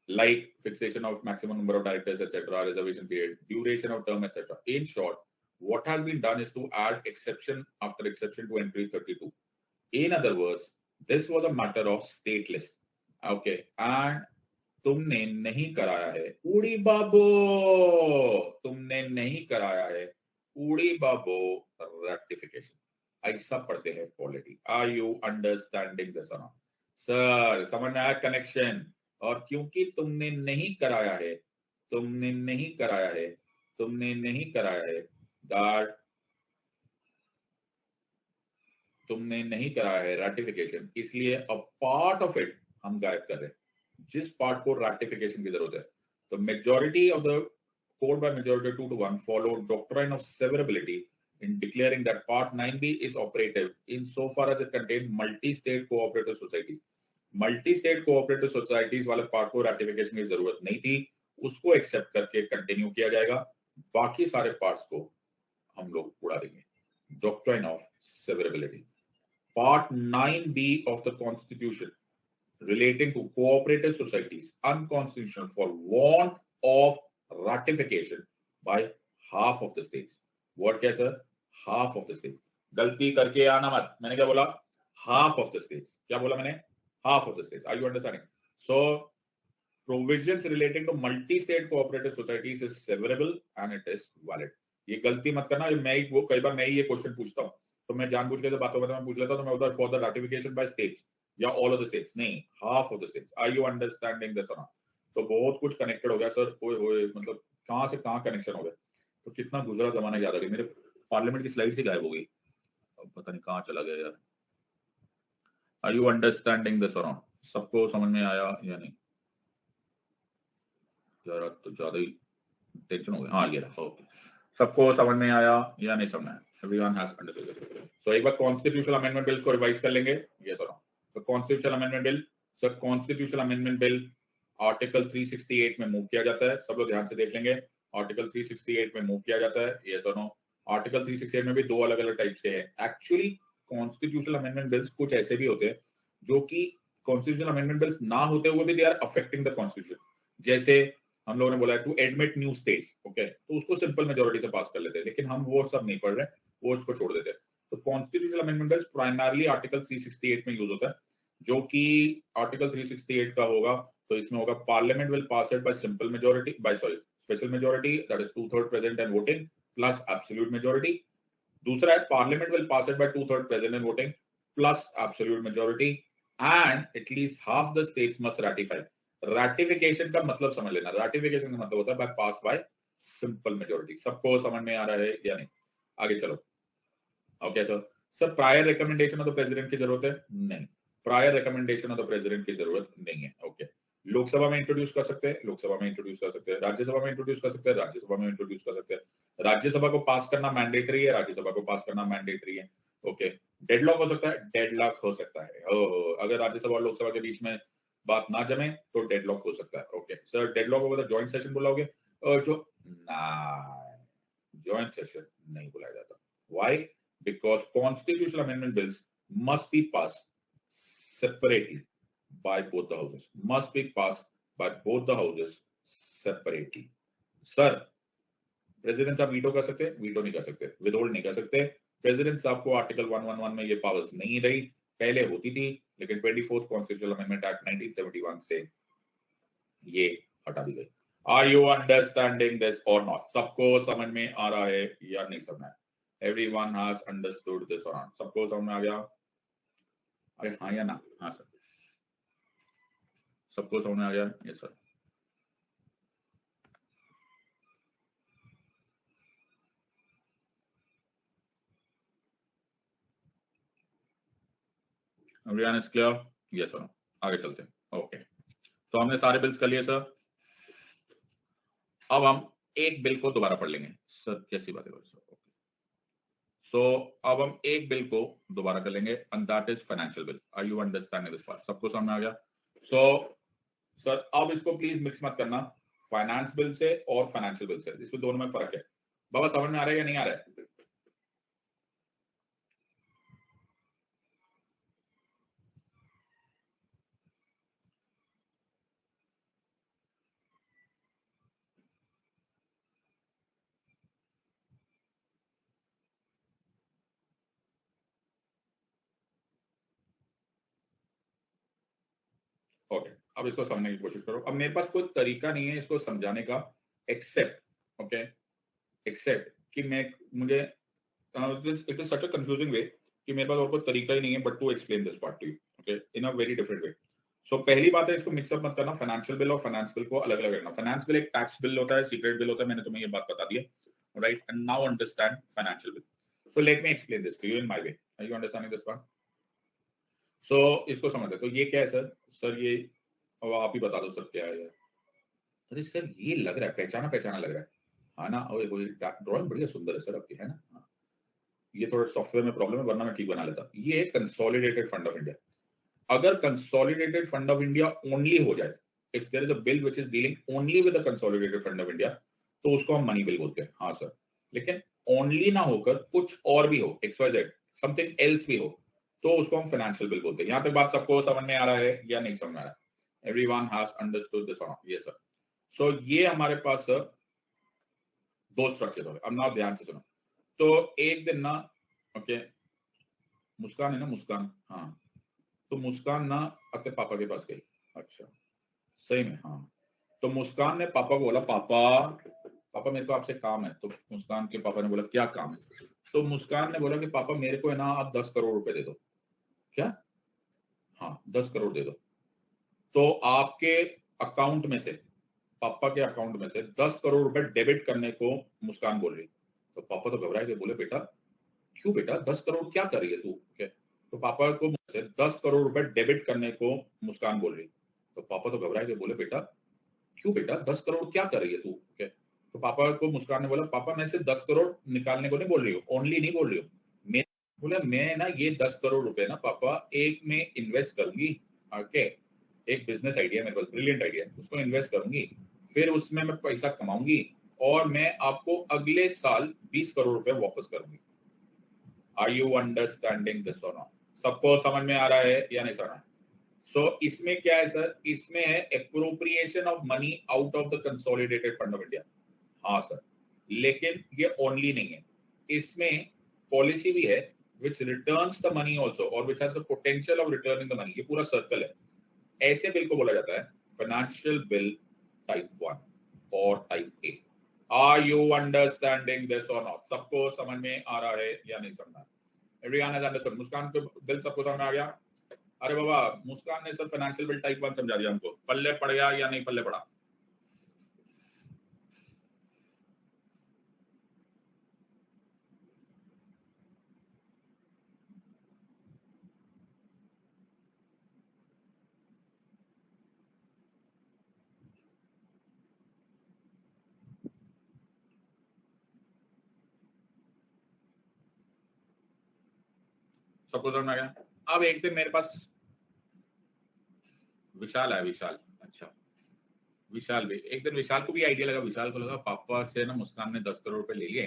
like fixation of maximum number of directors, etc., reservation period, duration of term, etc. In short, what has been done is to add exception after exception to entry 32. In other words, this was a matter of state list. Okay, and तुमने नहीं कराया है उड़ी बाबो, तुमने नहीं कराया है उड़ी बाबो रेक्टिफिकेशन। ऐसा पढ़ते हैं polity. Are you understanding this? Sir समझ में आया कनेक्शन? और क्योंकि तुमने नहीं कराया है, तुमने नहीं कराया है, तुमने नहीं कराया है, दैट तुमने नहीं कराया है रैटिफिकेशन, इसलिए अ पार्ट ऑफ इट हम गायब कर रहे हैं। जिस पार्ट को रैटिफिकेशन की जरूरत है, तो majority of the court by majority 2-1 followed doctrine of severability in declaring that part 9B is operative in so far as it contains multi-state cooperative societies. Multi-state cooperative societies वाले पार्ट को रैटिफिकेशन की जरूरत नहीं थी, उसको एक्सेप्ट करके कंटिन्यू किया जाएगा। बाकी सारे पार्ट्स को हम लोग उड़ा देंगे। Doctrine of severability, Part 9B of the Constitution relating to cooperative societies unconstitutional for want of ratification by half of the states. What क्या sir? Half of the states. गलती करके आना मत। मैंने क्या बोला? Half of the states. क्या बोला मैंने? Half of the states. Are you understanding? So provisions relating to multi-state cooperative societies is severable and it is valid. ये गलती मत करना। मैं वो कई बार मैं ही ये क्वेश्चन पूछता हूँ, तो मैं जानबूझ के बातों में पूछ लेता हूं, तो मैं उधर for the ratification by states या ऑल ऑफ द स्टेट्स, नहीं, half of the states. Are you understanding this? तो बहुत कुछ कनेक्टेड हो गया सर। ओए होए, मतलब कहां से कहां कनेक्शन हो गया। तो कितना गुजरा जमाना याद आ गया। मेरे पार्लियामेंट की स्लाइड से गायब हो गई, अब पता नहीं कहां चला गया यार। Are you understanding this? सबको समझ में आया या नहीं यार? तो ज्यादा ही टेंशन हो गया। हाँ ये रहा, ओके। सबको समझ में आया या नहीं समझ में आया? Everyone has understood. सो एक बार कॉन्स्टिट्यूशनल अमेंडमेंट बिल्स को रिवाइज कर लेंगे। यस और नो? तो constitutional amendment bill, sir constitutional amendment bill article 368 में मूव किया जाता है। सब लोग ध्यान से देख लेंगे। आर्टिकल 368 में मूव किया जाता है। यस और नो? आर्टिकल 368 में भी दो अलग अलग टाइप के हैं। एक्चुअली कॉन्स्टिट्यूशनल अमेंडमेंट बिल्स कुछ ऐसे भी होते हैं जो कि कॉन्स्टिट्यूशनल अमेंडमेंट बिल्स ना होते हुए भी they are affecting the constitution. जैसे हम लोगों ने बोला है to admit new states, okay, तो उसको सिंपल मेजोरिटी से पास कर लेते हैं, लेकिन हम वो सब नहीं पढ़ रहे, वो उसको छोड़ देते हैं। तो constitutional amendment bills primarily article 368 में यूज होता है, जो कि आर्टिकल 368 का होगा। तो इसमें होगा parliament will pass it by simple majority, by sorry special majority, that is 2/3 present and voting plus absolute majority. दूसरा है parliament will pass it by 2/3 present and voting plus absolute majority and at least half the states must ratify. Ratification का मतलब समझ लेना, रैटिफिकेशन का मतलब होता है by pass by simple majority. सबको समझ में आ रहा है या नहीं? आगे चलो। Okay sir. Sir prior recommendation of the president की जरूरत है? नहीं, prior recommendation of the president की जरूरत नहीं है। ओके, लोकसभा में इंट्रोड्यूस कर सकते हैं, लोकसभा में इंट्रोड्यूस कर सकते हैं, राज्यसभा में इंट्रोड्यूस कर सकते हैं, राज्यसभा में इंट्रोड्यूस कर सकते हैं। राज्यसभा को पास करना मैंडेटरी है, राज्यसभा को पास करना मैंडेटरी है। ओके, डेडलॉक हो सकता है, डेडलॉक हो सकता है। ओहो, अगर राज्यसभा और लोकसभा के बीच में बात ना जमे तो डेडलॉक हो सकता है। ओके सर, डेडलॉक होगा तो ज्वाइंट सेशन बुलाओगे? जो ना, ज्वाइंट सेशन नहीं बुलाया जाता। Why? Because constitutional amendment bills must be passed separately by both the houses. Must be passed by both the houses separately. Sir, president साहब वीटो कर सकते हैं? वीटो नहीं कर सकते, विदहोल्ड नहीं कर सकते। प्रेसिडेंट साहब को आर्टिकल 111 में ये पावर्स नहीं रही, पहले होती थी, लेकिन 24th कॉन्स्टिट्यूशनल अमेंडमेंट एक्ट 1971 से ये हटा दी गई। आर यू अंडरस्टैंडिंग दिस और नॉट? सबको समझ में आ रहा है या नहीं समझ में? Everyone has understood this or not? सबको समझ में आ गया? अरे हाँ या ना? हाँ सर, सबको समझ में आ गया? Yes sir. Everyone is clear? Yes sir. आगे चलते हैं। ओके, तो हमने सारे बिल्स कर लिए सर। अब हम एक बिल को दोबारा पढ़ लेंगे। सर कैसी बात है सर? सो अब हम एक बिल को दोबारा कर लेंगे and that is financial bill. Are you understanding this part? सबको समझ में आ गया? सो सर अब इसको प्लीज मिक्स मत करना फाइनेंस बिल से और फाइनेंशियल बिल से, इसमें दोनों में फर्क है। बाबा समझ में आ रहा है या नहीं आ रहा है? ओके, अब इसको समझने की कोशिश करो। अब मेरे पास कोई तरीका नहीं है इसको समझाने का एक्सेप्ट, ओके, एक्सेप्ट कि मैं मुझे it is such a confusing way कि मेरे पास और कोई तरीका ही नहीं है but to explain this part to you, okay, in a very different way. So पहली बात है, इसको मिक्सअप मत करना, फाइनेंशियल बिल और फाइनेंस बिल को अलग अलग रखना। फाइनेंस बिल एक टैक्स बिल होता है, सीक्रेट बिल होता है, मैंने तुम्हें ये बात बता दी है, right? And now understand financial bill. So let me explain this to you in my way. Are you understanding this part? So इसको समझते, तो ये क्या है सर? सर ये, अब आप ही बता दो सर क्या है ये? अरे सर ये लग रहा है पहचाना पहचाना लग रहा है, हाँ ना? और कोई ड्राइंग बढ़िया सुंदर है सर आपकी, है ना? हाँ। ये थोड़ा सॉफ्टवेयर में प्रॉब्लम है, वरना मैं ठीक बना लेता। ये है कंसोलिडेटेड फंड ऑफ इंडिया। अगर consolidated fund of India only हो जाए, if there is a bill which is dealing only with the consolidated fund of India, तो उसको हम मनी बिल बोलते हैं। हाँ सर, लेकिन ओनली ना होकर कुछ और भी हो, XYZ समथिंग एल्स भी हो, तो उसको हम फाइनेंशियल बिल बोलते हैं। यहां तक बात सबको समझ में आ रहा है या नहीं समझ में आ रहा है? एवरीवन हैज अंडरस्टूड दिस और नॉट? Yes sir. सो ये हमारे पास दो स्ट्रक्चर हो गए। अब ना ध्यान से सुनो। तो एक दिन ना, ओके, मुस्कान है ना, मुस्कान, हाँ, तो मुस्कान ना अपने पापा के पास गई। अच्छा, सही में? हाँ, तो मुस्कान ने पापा को बोला, पापा पापा मेरे को आपसे काम है। तो मुस्कान के पापा ने बोला क्या काम है? तो मुस्कान ने बोला कि पापा मेरे को है ना आप 10 करोड़ रुपए दे दो। क्या? हाँ, 10 करोड़ दे दो। तो आपके अकाउंट में से, पापा के अकाउंट में से 10 करोड़ रुपए डेबिट करने को मुस्कान बोल रही। तो पापा तो घबराए गए, बोले बेटा क्यों बेटा, 10 करोड़ क्या कर रही है तू? क्या? तो पापा को से 10 करोड़ रुपए डेबिट करने को मुस्कान बोल रही। तो पापा तो घबराए गए, बोले बेटा क्यों बेटा, 10 करोड़ क्या कर रही है तू? क्या? तो पापा को मुस्कान ने बोला, पापा मैं सिर्फ 10 करोड़ निकालने को नहीं बोल रही हूँ, ओनली नहीं बोल रही हूँ, मैं बोला मैं ना ये 10 करोड़ रुपए ना पापा एक में इन्वेस्ट करूंगी, ओके, एक बिजनेस आइडिया मेरे पास, ब्रिलियंट आइडिया, उसको इन्वेस्ट करूंगी, फिर उसमें मैं पैसा कमाऊंगी और मैं आपको अगले साल 20 करोड़ रुपए वापस करूंगी। आर यू अंडरस्टैंडिंग दिस और नॉट? सबको समझ में आ रहा है या नहीं समझ रहा है? सो इसमें क्या है सर, इसमें है appropriation of money out of the consolidated fund of India. हाँ सर, लेकिन ये ओनली नहीं है, इसमें पॉलिसी भी है which returns the money also or which has the potential of returning the money। ये पूरा सर्कल है। ऐसे बिल को बोला जाता है फाइनेंशियल बिल टाइप 1 और type A. Are you understanding this और नॉट? सबको समझ में आ रहा है या नहीं समझ रहा? Everyone has understood? मुस्कान को बिल सबको समझ में आ गया? अरे बाबा, मुस्कान ने सर फाइनेंशियल बिल टाइप 1 समझा दिया हमको, पल्ले पड़ गया या नहीं पल्ले पड़ा? सबको समझ में आ गया? अब एक दिन मेरे पास विशाल है, विशाल, अच्छा विशाल भी, एक दिन विशाल को भी आइडिया लगा, विशाल को लगा पापा से ना मुस्कान ने 10 करोड़ रुपए ले लिए,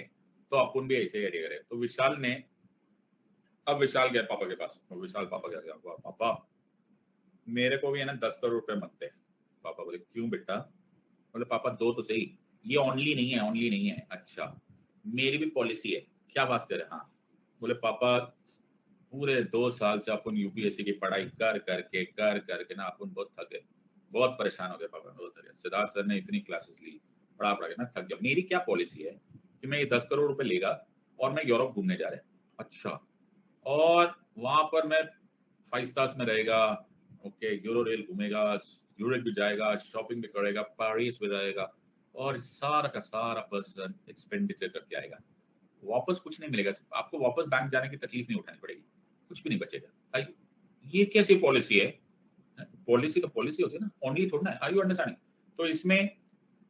तो अपन भी ऐसे ही आइडिया करें। तो विशाल ने, अब विशाल गया पापा के पास, और विशाल पापा क्या गया, पापा मेरे को भी है ना 10 करोड़ रुपए मत दे। पापा बोले क्यों बेटा? बोले पापा दो तो सही, ये ओनली नहीं है, ओनली नहीं है। अच्छा, मेरी भी पॉलिसी है। क्या बात करे? हाँ। बोले पापा पूरे 2 साल से अपन यूपीएससी की पढ़ाई कर करके ना अपन बहुत थक गए, बहुत परेशान हो गए पापा, बहुत थक गए। सिद्धार्थ सर ने इतनी क्लासेस ली, पढ़ा के ना थक गया। मेरी क्या पॉलिसी है कि मैं ये 10 करोड़ रुपए लेगा और मैं यूरोप घूमने जा रहा है। अच्छा, और वहां पर मैं 5 स्टार्स में रहेगा, ओके, यूरो रेल घूमेगा, यूरोप भी जाएगा, शॉपिंग भी करेगा, पेरिस भी जाएगा, और सारा का सारा पर्सन एक्सपेंडिचर करके आएगा। वापस कुछ नहीं मिलेगा, आपको वापस बैंक जाने की तकलीफ नहीं उठानी पड़ेगी, कुछ भी नहीं बचेगा। ये कैसी पॉलिसी है? पॉलिसी तो पॉलिसी होती है ना, ओनली थोड़ा ना। Are you understanding? तो इसमें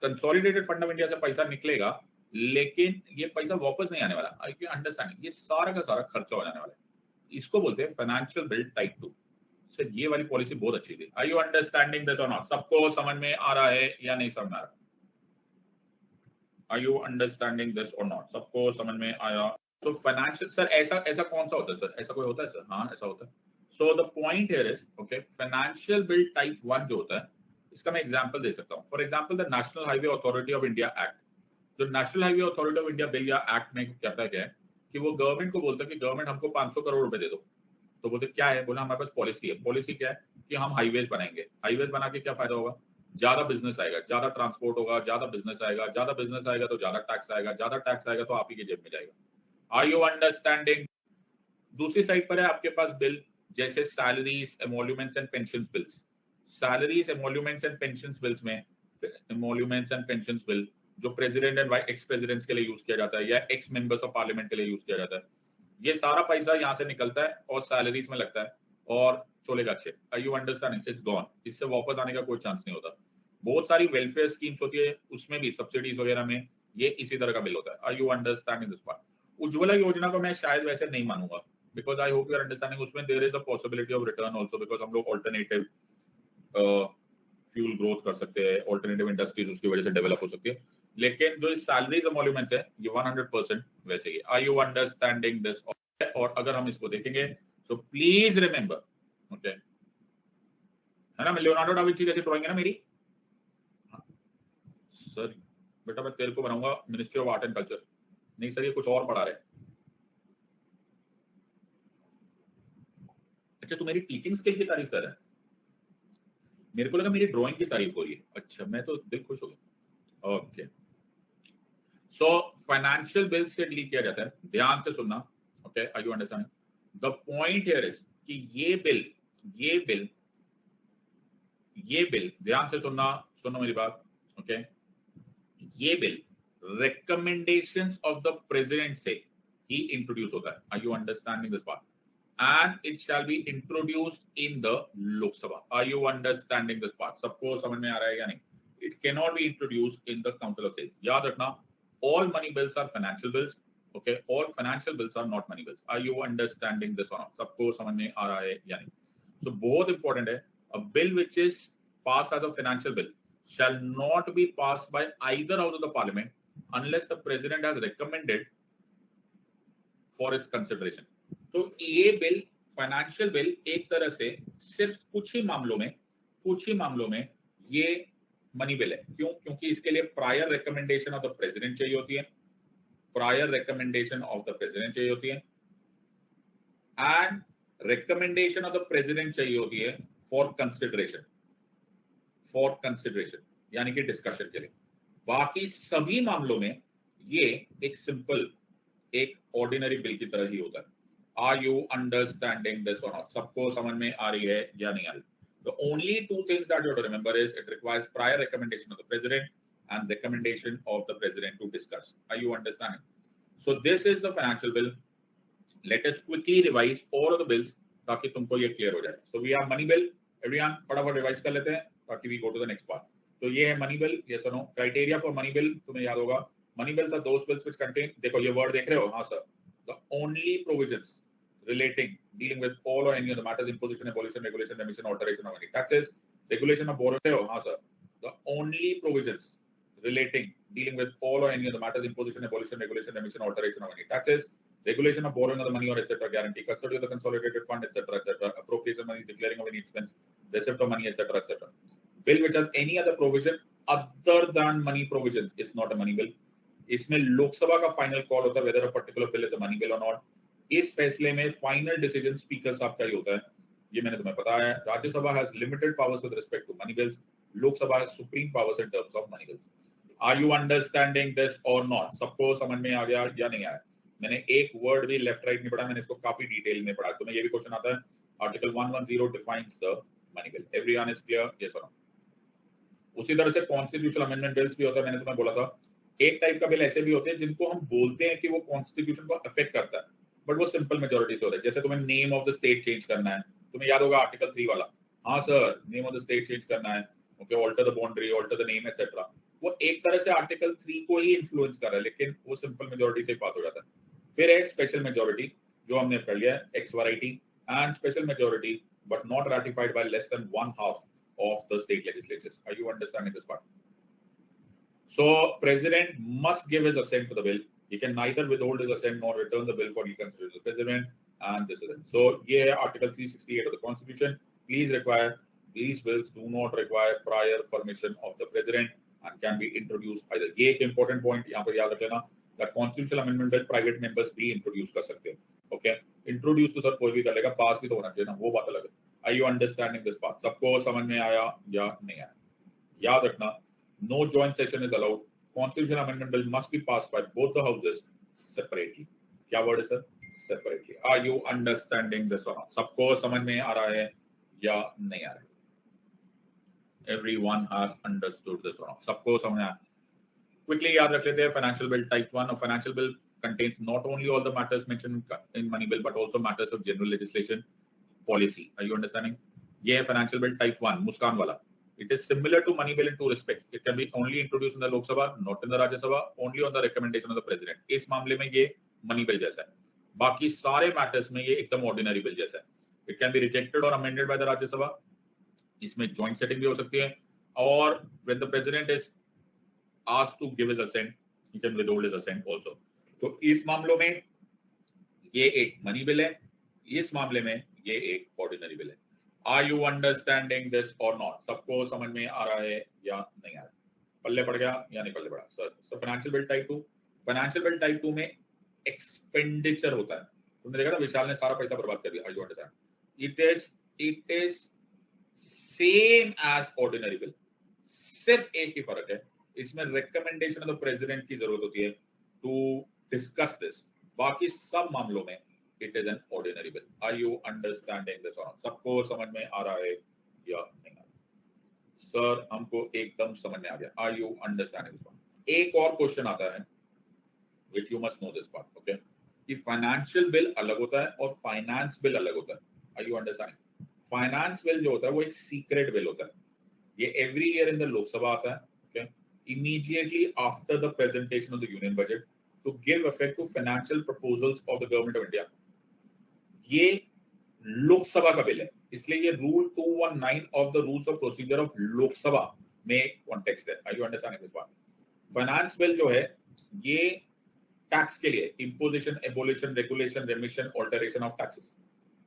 कंसोलिडेटेड फंड ऑफ इंडिया से पैसा निकलेगा, लेकिन ये पैसा वापस नहीं आने वाला। Are you understanding? ये सारा का सारा खर्चा हो जाने वाला है। इसको बोलते हैं फाइनेंशियल बिल टाइप 2। सर ये वाली पॉलिसी बहुत अच्छी थी। आर यू अंडरस्टैंडिंग दिस और नॉट? सबको समझ में आ रहा है या नहीं समझ में आ रहा? आर यू अंडरस्टैंडिंग दिस और नॉट? सबको समझ में आया? तो फाइनेंशियल सर ऐसा ऐसा कौन सा होता है सर? ऐसा कोई होता है सर? हाँ ऐसा होता है। So the point here is, okay, financial bill type 1 जो होता है, इसका मैं एग्जांपल दे सकता हूँ। For example the national highway authority of India act. जो national highway authority of India bill या एक्ट में कहता है क्या है कि वो गवर्नमेंट को बोलता है कि गवर्नमेंट हमको 500 करोड़ रुपए दे दो। तो बोलते क्या है? बोला हमारे पास पॉलिसी है। पॉलिसी क्या है कि हम हाईवेज बनाएंगे। हाईवेज बना के क्या फायदा होगा? ज्यादा बिजनेस आएगा, ज्यादा ट्रांसपोर्ट होगा, ज्यादा बिजनेस आएगा, ज्यादा बिजनेस आएगा तो ज्यादा टैक्स आएगा, ज्यादा टैक्स आएगा तो आप ही की जेब में जाएगा। Are you understanding? दूसरी साइड पर है आपके पास बिल जैसे salaries, emoluments and pension bills. Salaries, emoluments and pension bills में, एमोल्यूमेंट्स एंड पेंशन बिल जो प्रेसिडेंट एंड एक्स प्रेसिडेंट्स के लिए यूज किया जाता है या एक्स मेंबर्स ऑफ पार्लियामेंट के लिए यूज किया जाता है, ये सारा पैसा यहाँ से निकलता है और सैलरीज में लगता है और चलेगा अच्छे। Are you understanding? It's gone, इससे वापस आने का कोई चांस नहीं होता। बहुत सारी वेलफेयर स्कीम्स होती है, उसमें भी सब्सिडीज वगैरह में ये इसी तरह का बिल होता है। Are you understanding this part? Ujjwala Yojana को मैं शायद वैसे नहीं मानूंगा, because I hope you are understanding. उसमें there is a possibility of return also, because हम लोग ऑल्टरनेटिव फ्यूल ग्रोथ कर सकते हैं, ऑल्टरनेटिव इंडस्ट्रीज उसकी वजह से डेवलप हो सकती है। लेकिन जो सैलरीज एमोल्यूमेंट्स है ये 100% वैसे ही। Are you understanding this? और अगर हम इसको देखेंगे तो प्लीज रिमेंबर, ओके, है ना, लियोनार्डो डा विंची जैसी ड्राइंग है ना मेरी। सर बेटा मैं तेरे को बनाऊंगा ministry of art and culture. नहीं सर ये कुछ और पढ़ा रहे। अच्छा तू मेरी टीचिंग स्किल की तारीफ कर रहा है? मेरे को लगा मेरी ड्राइंग की तारीफ हो रही है। अच्छा मैं तो दिल खुश हो गया। ओके, सो फाइनेंशियल बिल से डील किया जाता है, ध्यान से सुनना, okay, are you understanding? The point here is कि ये बिल ध्यान से सुनना, सुनो मेरी बात, ओके, ये bill recommendations of the president से ही इंट्रोड्यूस होता है। Are you understanding this part? And it shall be introduced in the Lok Sabha. Are you understanding this part? सबको समझ में आ रहा है या नहीं? It cannot be introduced in the council of states. याद रखना, all money bills are financial bills. Okay, all financial bills are not money bills. Are you understanding this or not? सबको समझ में आ रहा है या नहीं? So बहुत important है, a bill which is passed as a financial bill shall not be passed by either house of the parliament unless the president has recommended for its consideration. तो ये बिल, फाइनेंशियल बिल, एक तरह से सिर्फ कुछ ही मामलों में ये मनी बिल है. क्यों? क्योंकि इसके लिए prior recommendation of the president चाहिए होती है, and recommendation of the president चाहिए होती है फॉर कंसिडरेशन, यानी कि डिस्कशन के लिए. बाकी सभी मामलों में ये एक सिंपल, एक ऑर्डिनरी बिल की तरह ही होता है. आर यू अंडरस्टैंडिंग दिस और नॉट? सबको समझ में आ रही है या नहीं आ रही? The only two things that you have to remember is it requires prior recommendation of the president and recommendation of the president to discuss. Are you understanding? So this is the financial bill. Let us quickly revise all of the bills ताकि तुमको ये clear हो जाए. So we have money bill. Everyone फटाफट revise कर लेते हैं ताकि we go to the next part. तो ये है money bill. Yes or no? Criteria for money bill तुम्हें याद होगा. Money bills are those bills which contain, देखो ये word देख रहे हो? हाँ sir. The only provisions dealing with all or any of the matters, imposition, abolition, regulation, remission, alteration of any taxes, regulation of borrowing. हाँ sir. The only provisions dealing with all or any of the matters, imposition, abolition, regulation, remission, alteration of any taxes, regulation of borrowing of the money or etc., guarantee custody of the consolidated fund, etc., appropriation of money, declaring of any expense, receipt of money, etc., etc. Bill which has any other provision other than money provisions is not a money bill. इसमें लोकसभा का फाइनल कॉल होता है whether a particular bill is a money bill or not. इस फैसले में फाइनल डिसीजन स्पीकर साहब का ही होता है, ये मैंने तुम्हें बताया है. Rajya Sabha has limited powers with respect to money bills, Lok Sabha has supreme powers in terms of money bills. Are you understanding this और नॉट? सबको समझ में आ गया या नहीं आया? मैंने एक वर्ड भी लेफ्ट राइट नहीं पढ़ा, मैंने इसको काफी डिटेल में पढ़ा. तुम्हें ये भी क्वेश्चन आता है, article 110 defines the money bill. Everyone is clear? Yes और नो? उसी तरह से कॉन्स्टिट्यूशनल अमेंडमेंट बिल्स भी होता है. मैंने तुम्हें बोला था एक टाइप का बिल ऐसे भी होते हैं जिनको हम बोलते हैं कि वो कॉन्स्टिट्यूशन को अफेक्ट करता है, बट वो सिंपल मेजोरिटी से होता है. जैसे तुम्हें name of the state change करना है, तुम्हें याद होगा आर्टिकल 3 वाला. हाँ सर, name of the state change करना है, okay, alter the boundary, alter the name etcetera. वो एक तरह से आर्टिकल 3 को ही इन्फ्लुएंस कर रहा है, लेकिन वो सिंपल मेजोरिटी से पास हो जाता है. फिर है स्पेशल मेजोरिटी, जो हमने पढ़ लिया है, X variety, and special majority but not ratified by less than 1/2 of the state legislatures. Are you understanding this part? So president must give his assent to the bill. He can neither withhold his assent nor return the bill for reconsideration to the president, and this is it. So yeah, Article 368 of the Constitution. Please require, these bills do not require prior permission of the president and can be introduced either. ये एक important point यहाँ पर याद रख लेना, that constitutional amendment bill private members भी introduce कर सकते हैं. Okay, introduce तो सर कोई भी कर लेगा, पास भी तो होना चाहिए ना, वो बात अलग है. Are you understanding this part? सबको समझ में आया या नहीं आया? याद रखना, no joint session is allowed. Constitutional amendment bill must be passed by both the houses separately. क्या word है sir? Separately. Are you understanding this or not? सबको समझ में आ रहा है या नहीं आ रहा है? Everyone has understood this or not? सबको समझ में आया? Quickly याद रख लेते हैं, financial bill type 1 of financial bill contains not only all the matters mentioned in money bill but also matters of general legislation, policy. Are you understanding? ये है financial bill type 1, मुस्कान वाला. It is similar to money bill in two respects. It can be only introduced in the Lok Sabha, not in the Rajya Sabha, only on the recommendation of the president. इस मामले में ये money bill जैसा है. बाकी सारे matters में ये एकदम ordinary bill जैसा है. It can be rejected or amended by the Rajya Sabha. इसमें joint setting भी हो सकती है, और when the president is asked to give his assent, he can withhold his assent also. तो इस मामलों में ये एक money bill है, इस मामले में ये एक ordinary bill है. Are you understanding this or not? सबको समझ में आ रहा है या नहीं आ रहा है? पल्ले पड़ गया या नहीं पल्ले पड़ा? Sir financial bill type 2, financial bill type 2 में एक्सपेंडिचर होता है. तुमने देखा ना, विशाल ने सारा पैसा बर्बाद कर दिया. Are you understand? It is same as ordinary bill. सिर्फ एक ही फर्क है, इसमें रिकमेंडेशन ऑफ द प्रेसिडेंट की जरूरत होती है टू डिस्कस दिस. बाकी सब मामलों में it is an ordinary bill. Are you understanding this or not? सबको समझ में आ रहा है या नहीं आ रहा? सर हमको एकदम समझ में आ गया. Are you understanding this one? एक और क्वेश्चन आता है which you must know this part, okay? कि फाइनेंशियल बिल अलग होता है और फाइनेंस बिल अलग होता है. Are you understanding? Finance bill जो होता है वो एक सीक्रेट बिल होता है. ये every year in the Lok Sabha आता है, okay? immediately after the presentation of the union budget to give effect to financial proposals of the government of India. ये लोकसभा का बिल है, इसलिए ये rule 219 of the rules of procedure of Lok Sabha में कॉन्टेक्स्ट है. Are you understanding this part? Finance bill जो है ये टैक्स के लिए, imposition, abolition, regulation, remission, alteration of taxes.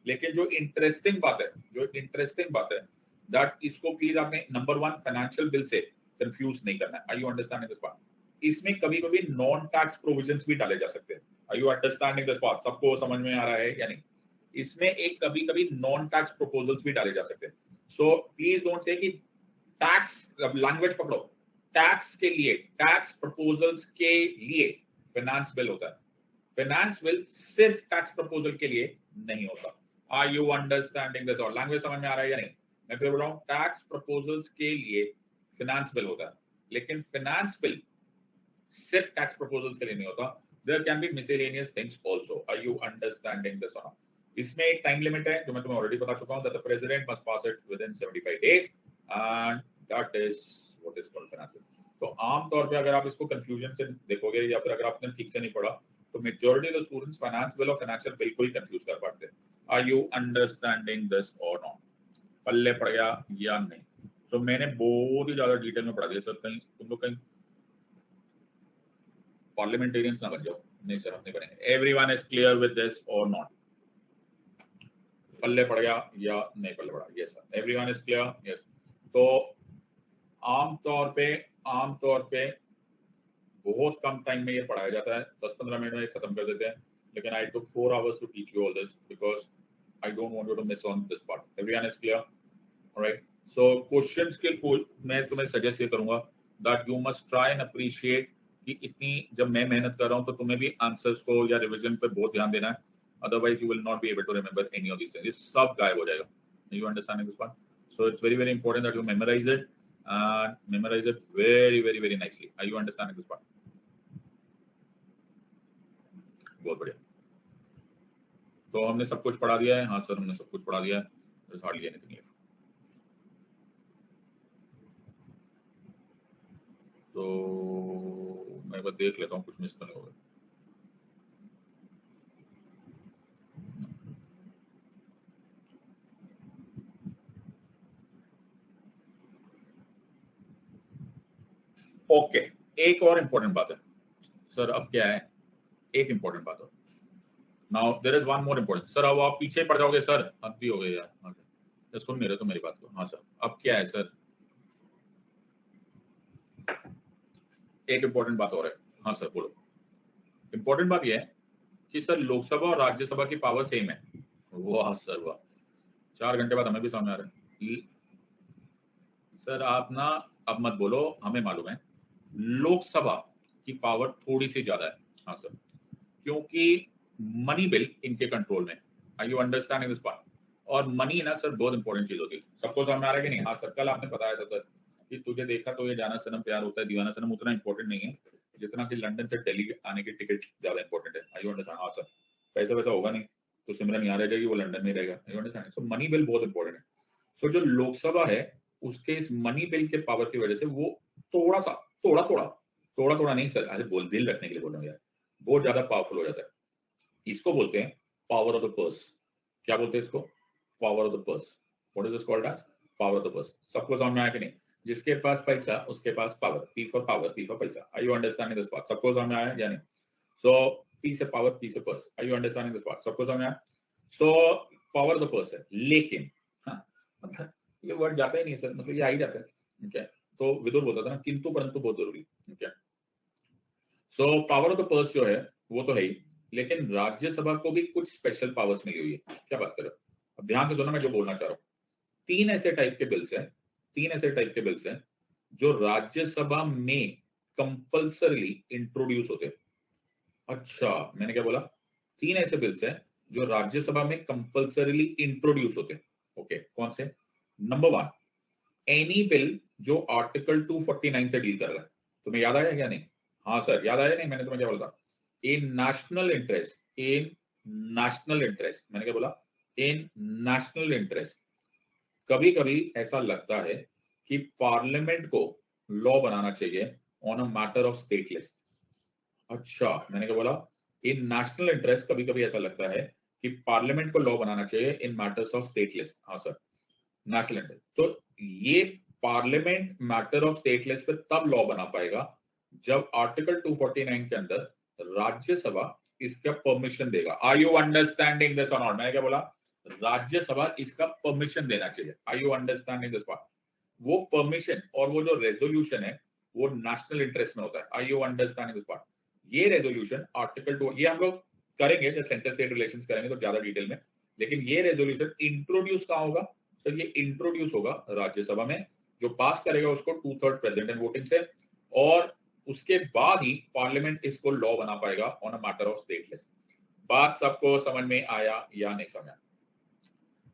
लेकिन जो इंटरेस्टिंग बात है दैट इसको प्लीज आपने नंबर 1 फाइनेंशियल बिल से कंफ्यूज नहीं करना है. आर यू अंडरस्टैंडिंग दिस पार्ट? इसमें कभी-कभी नॉन टैक्स प्रोविजंस भी डाले जा सकते हैं. Are you understanding this part? सबको समझ में आ रहा है या नहीं? इसमें एक कभी-कभी नॉन टैक्स प्रपोजल्स भी डाले जा सकते हैं. सो प्लीज डोंट से कि टैक्स, लैंग्वेज पकड़ो, टैक्स के लिए, टैक्स प्रपोजल्स के लिए फाइनेंस बिल होता है. फाइनेंस बिल सिर्फ टैक्स प्रपोजल के लिए नहीं होता. Are you understanding this? और लैंग्वेज समझ में आ रहा है या नहीं? मैं फिर बोल रहा हूं, टैक्स प्रपोजल्स के लिए फाइनेंस बिल होता है, लेकिन फाइनेंस बिल सिर्फ टैक्स प्रपोजल्स के लिए नहीं होता. There can be miscellaneous things also. Are you understanding this? और इसमें एक टाइम लिमिट है जो मैं तुम्हें ऑलरेडी बता चुका हूं, that the president must pass it with in 75 days and that is what is called finance bill. तो आमतौर पे अगर आप इसको कंफ्यूजन से देखोगे या फिर अगर आपने ठीक से नहीं पढ़ा तो majority of the students finance bill और फाइनेंशियल बिल को ही कंफ्यूज कर पाते हैं. आर यू अंडरस्टैंडिंग दिस और नॉट? पल्ले पड़ गया या नहीं? सो मैंने बहुत ही ज्यादा डिटेल में पढ़ा दिया सर. कहीं तुम लोग कहीं पार्लियामेंटेरियंस ना बन जाओ. नहीं सर, हम नहीं बनेंगे. Everyone is clear with this और नॉट? पल्ले पड़ गया या नहीं पल्ले पड़ा? Yes sir, everyone is clear? Yes. तो आमतौर पे बहुत कम टाइम में ये पढ़ाया जाता है, 10-15 मिनट में खत्म कर देते हैं. लेकिन I took 4 hours to teach you all this because I don't want you to miss on this part. Everyone is clear? Alright. So questions के कुल मैं तुम्हें सजेस्ट ये करूंगा that you must try and appreciate कि इतनी जब मैं मेहनत कर रहा हूं तो तुम्हें भी आंसर्स को या रिवीजन पे बहुत ध्यान देना है. Otherwise, you will not be able to remember any of these things. ये सब गायब हो जाएगा. You understanding this part? So it's very, very important that you memorize it and memorize it very, very, very nicely. Are you understanding this part? बहुत बढ़िया. तो हमने सब कुछ पढ़ा दिया है. हाँ सर, हमने सब कुछ पढ़ा दिया है. There's hardly anything left. तो मैं एक बार देख लेता हूँ कुछ मिस तो नहीं होगा. ओके, एक और इंपॉर्टेंट बात है सर. अब क्या है, एक इंपॉर्टेंट बात है. Now there is one more important. Sir अब आप पीछे पड़ जाओगे सर, अब भी हो गए यार. हाँ सर, सुन नहीं रहे तो मेरी बात को. हाँ सर, अब क्या है सर, एक इंपॉर्टेंट बात और है. हाँ सर बोलो. इंपॉर्टेंट बात यह है कि सर लोकसभा और राज्यसभा की पावर सेम है. वाह सर वाह, 4 घंटे बाद हमें भी सामने आ रहा है. सर आप ना अब मत बोलो, हमें मालूम है लोकसभा की पावर थोड़ी सी ज्यादा है. हाँ सर, क्योंकि मनी बिल इनके कंट्रोल में. Are you understanding this part? और मनी ना सर बहुत इंपॉर्टेंट चीज होती है. सबको समझ में आ रहा है कि नहीं? हाँ सर, कल आपने बताया था सर कि तुझे देखा तो ये जाना सनम प्यार होता है दीवाना सनम उतना इंपॉर्टेंट नहीं है जितना कि लंदन से दिल्ली आने की टिकट ज्यादा इंपॉर्टेंट है. Are you understand? हाँ सर, पैसा वैसा होगा नहीं तो सिमरन यहाँ रह जाएगी, वो लंदन में रहेगा. Are you understand? So money bill बहुत इंपॉर्टेंट है. सो जो लोकसभा है उसके इस मनी बिल के पावर की वजह से वो थोड़ा नहीं सर, आज बोल दिल रखने के लिए बोल रहा हूँ यार, बहुत ज्यादा पावरफुल हो जाता है. इसको बोलते हैं पावर ऑफ द पर्स. क्या बोलते हैं इसको? Power of the purse. What is this called as? Power of the purse. सबको समझ में आया कि नहीं? जिसके पास पैसा उसके पास power. P for power, P for पैसा. Are you understanding this part? सबको समझ में आया या नहीं? सो पी से पावर, पी से purse. Are you understanding this part? सबको समझ में आया? So power of the purse है. लेकिन हाँ, मतलब ये वर्ड जाता ही नहीं सर, मतलब ये आ ही जाता है. ठीक है, तो विदुर बोलता था ना, किंतु परंतु बहुत जरूरी. ठीक है, सो पावर ऑफ द पर्स जो है वो तो है ही, लेकिन राज्यसभा को भी कुछ स्पेशल पावर्स मिली हुई है. क्या बात कर रहे हो? अब ध्यान से सुनो मैं जो बोलना चाह रहा हूँ. 3 ऐसे टाइप के बिल्स हैं जो राज्यसभा में कंपल्सरली इंट्रोड्यूस होते हैं. अच्छा, मैंने क्या बोला? 3 ऐसे बिल्स हैं जो राज्यसभा में कंपल्सरली इंट्रोड्यूस होते हैं. ओके, कौन से? नंबर 1, एनी बिल जो आर्टिकल 249 से डील कर रहा है. तुम्हें याद आया क्या? नहीं? हाँ सर, याद आया नहीं? मैंने तुम्हें क्या बोला था? इन नेशनल इंटरेस्ट. मैंने क्या बोला? इन नेशनल इंटरेस्ट. कभी कभी ऐसा लगता है कि पार्लियामेंट को लॉ बनाना चाहिए on a matter of state list. अच्छा, मैंने क्या बोला? इन नेशनल इंटरेस्ट कभी कभी ऐसा लगता है कि पार्लियामेंट को लॉ बनाना चाहिए इन मैटर्स ऑफ स्टेट लिस्ट। हाँ सर, नेशनल इंटरेस्ट। तो ये parliament matter of state list पे तब लॉ बना पाएगा जब आर्टिकल 249 के अंदर राज्यसभा इसका परमिशन देगा। आर यू अंडरस्टैंडिंग दिस और नॉट? मैंने क्या बोला? राज्यसभा इसका परमिशन देना चाहिए। Are you understanding this part? वो परमिशन और वो जो रेजोल्यूशन है वो नेशनल इंटरेस्ट में होता है। Are you understanding this part? ये रेजोल्यूशन आर्टिकल 2, ये हम लोग करेंगे जब सेंटर स्टेट रिलेशंस करेंगे तो ज्यादा डिटेल में, लेकिन ये रेजोल्यूशन इंट्रोड्यूस कहां होगा सर? ये इंट्रोड्यूस होगा राज्यसभा में। जो पास करेगा उसको 2/3 प्रेसिडेंट वोटिंग से, और उसके बाद ही पार्लियामेंट इसको लॉ बना पाएगा on a matter of state list. बात सबको समझ में आया या नहीं समझा?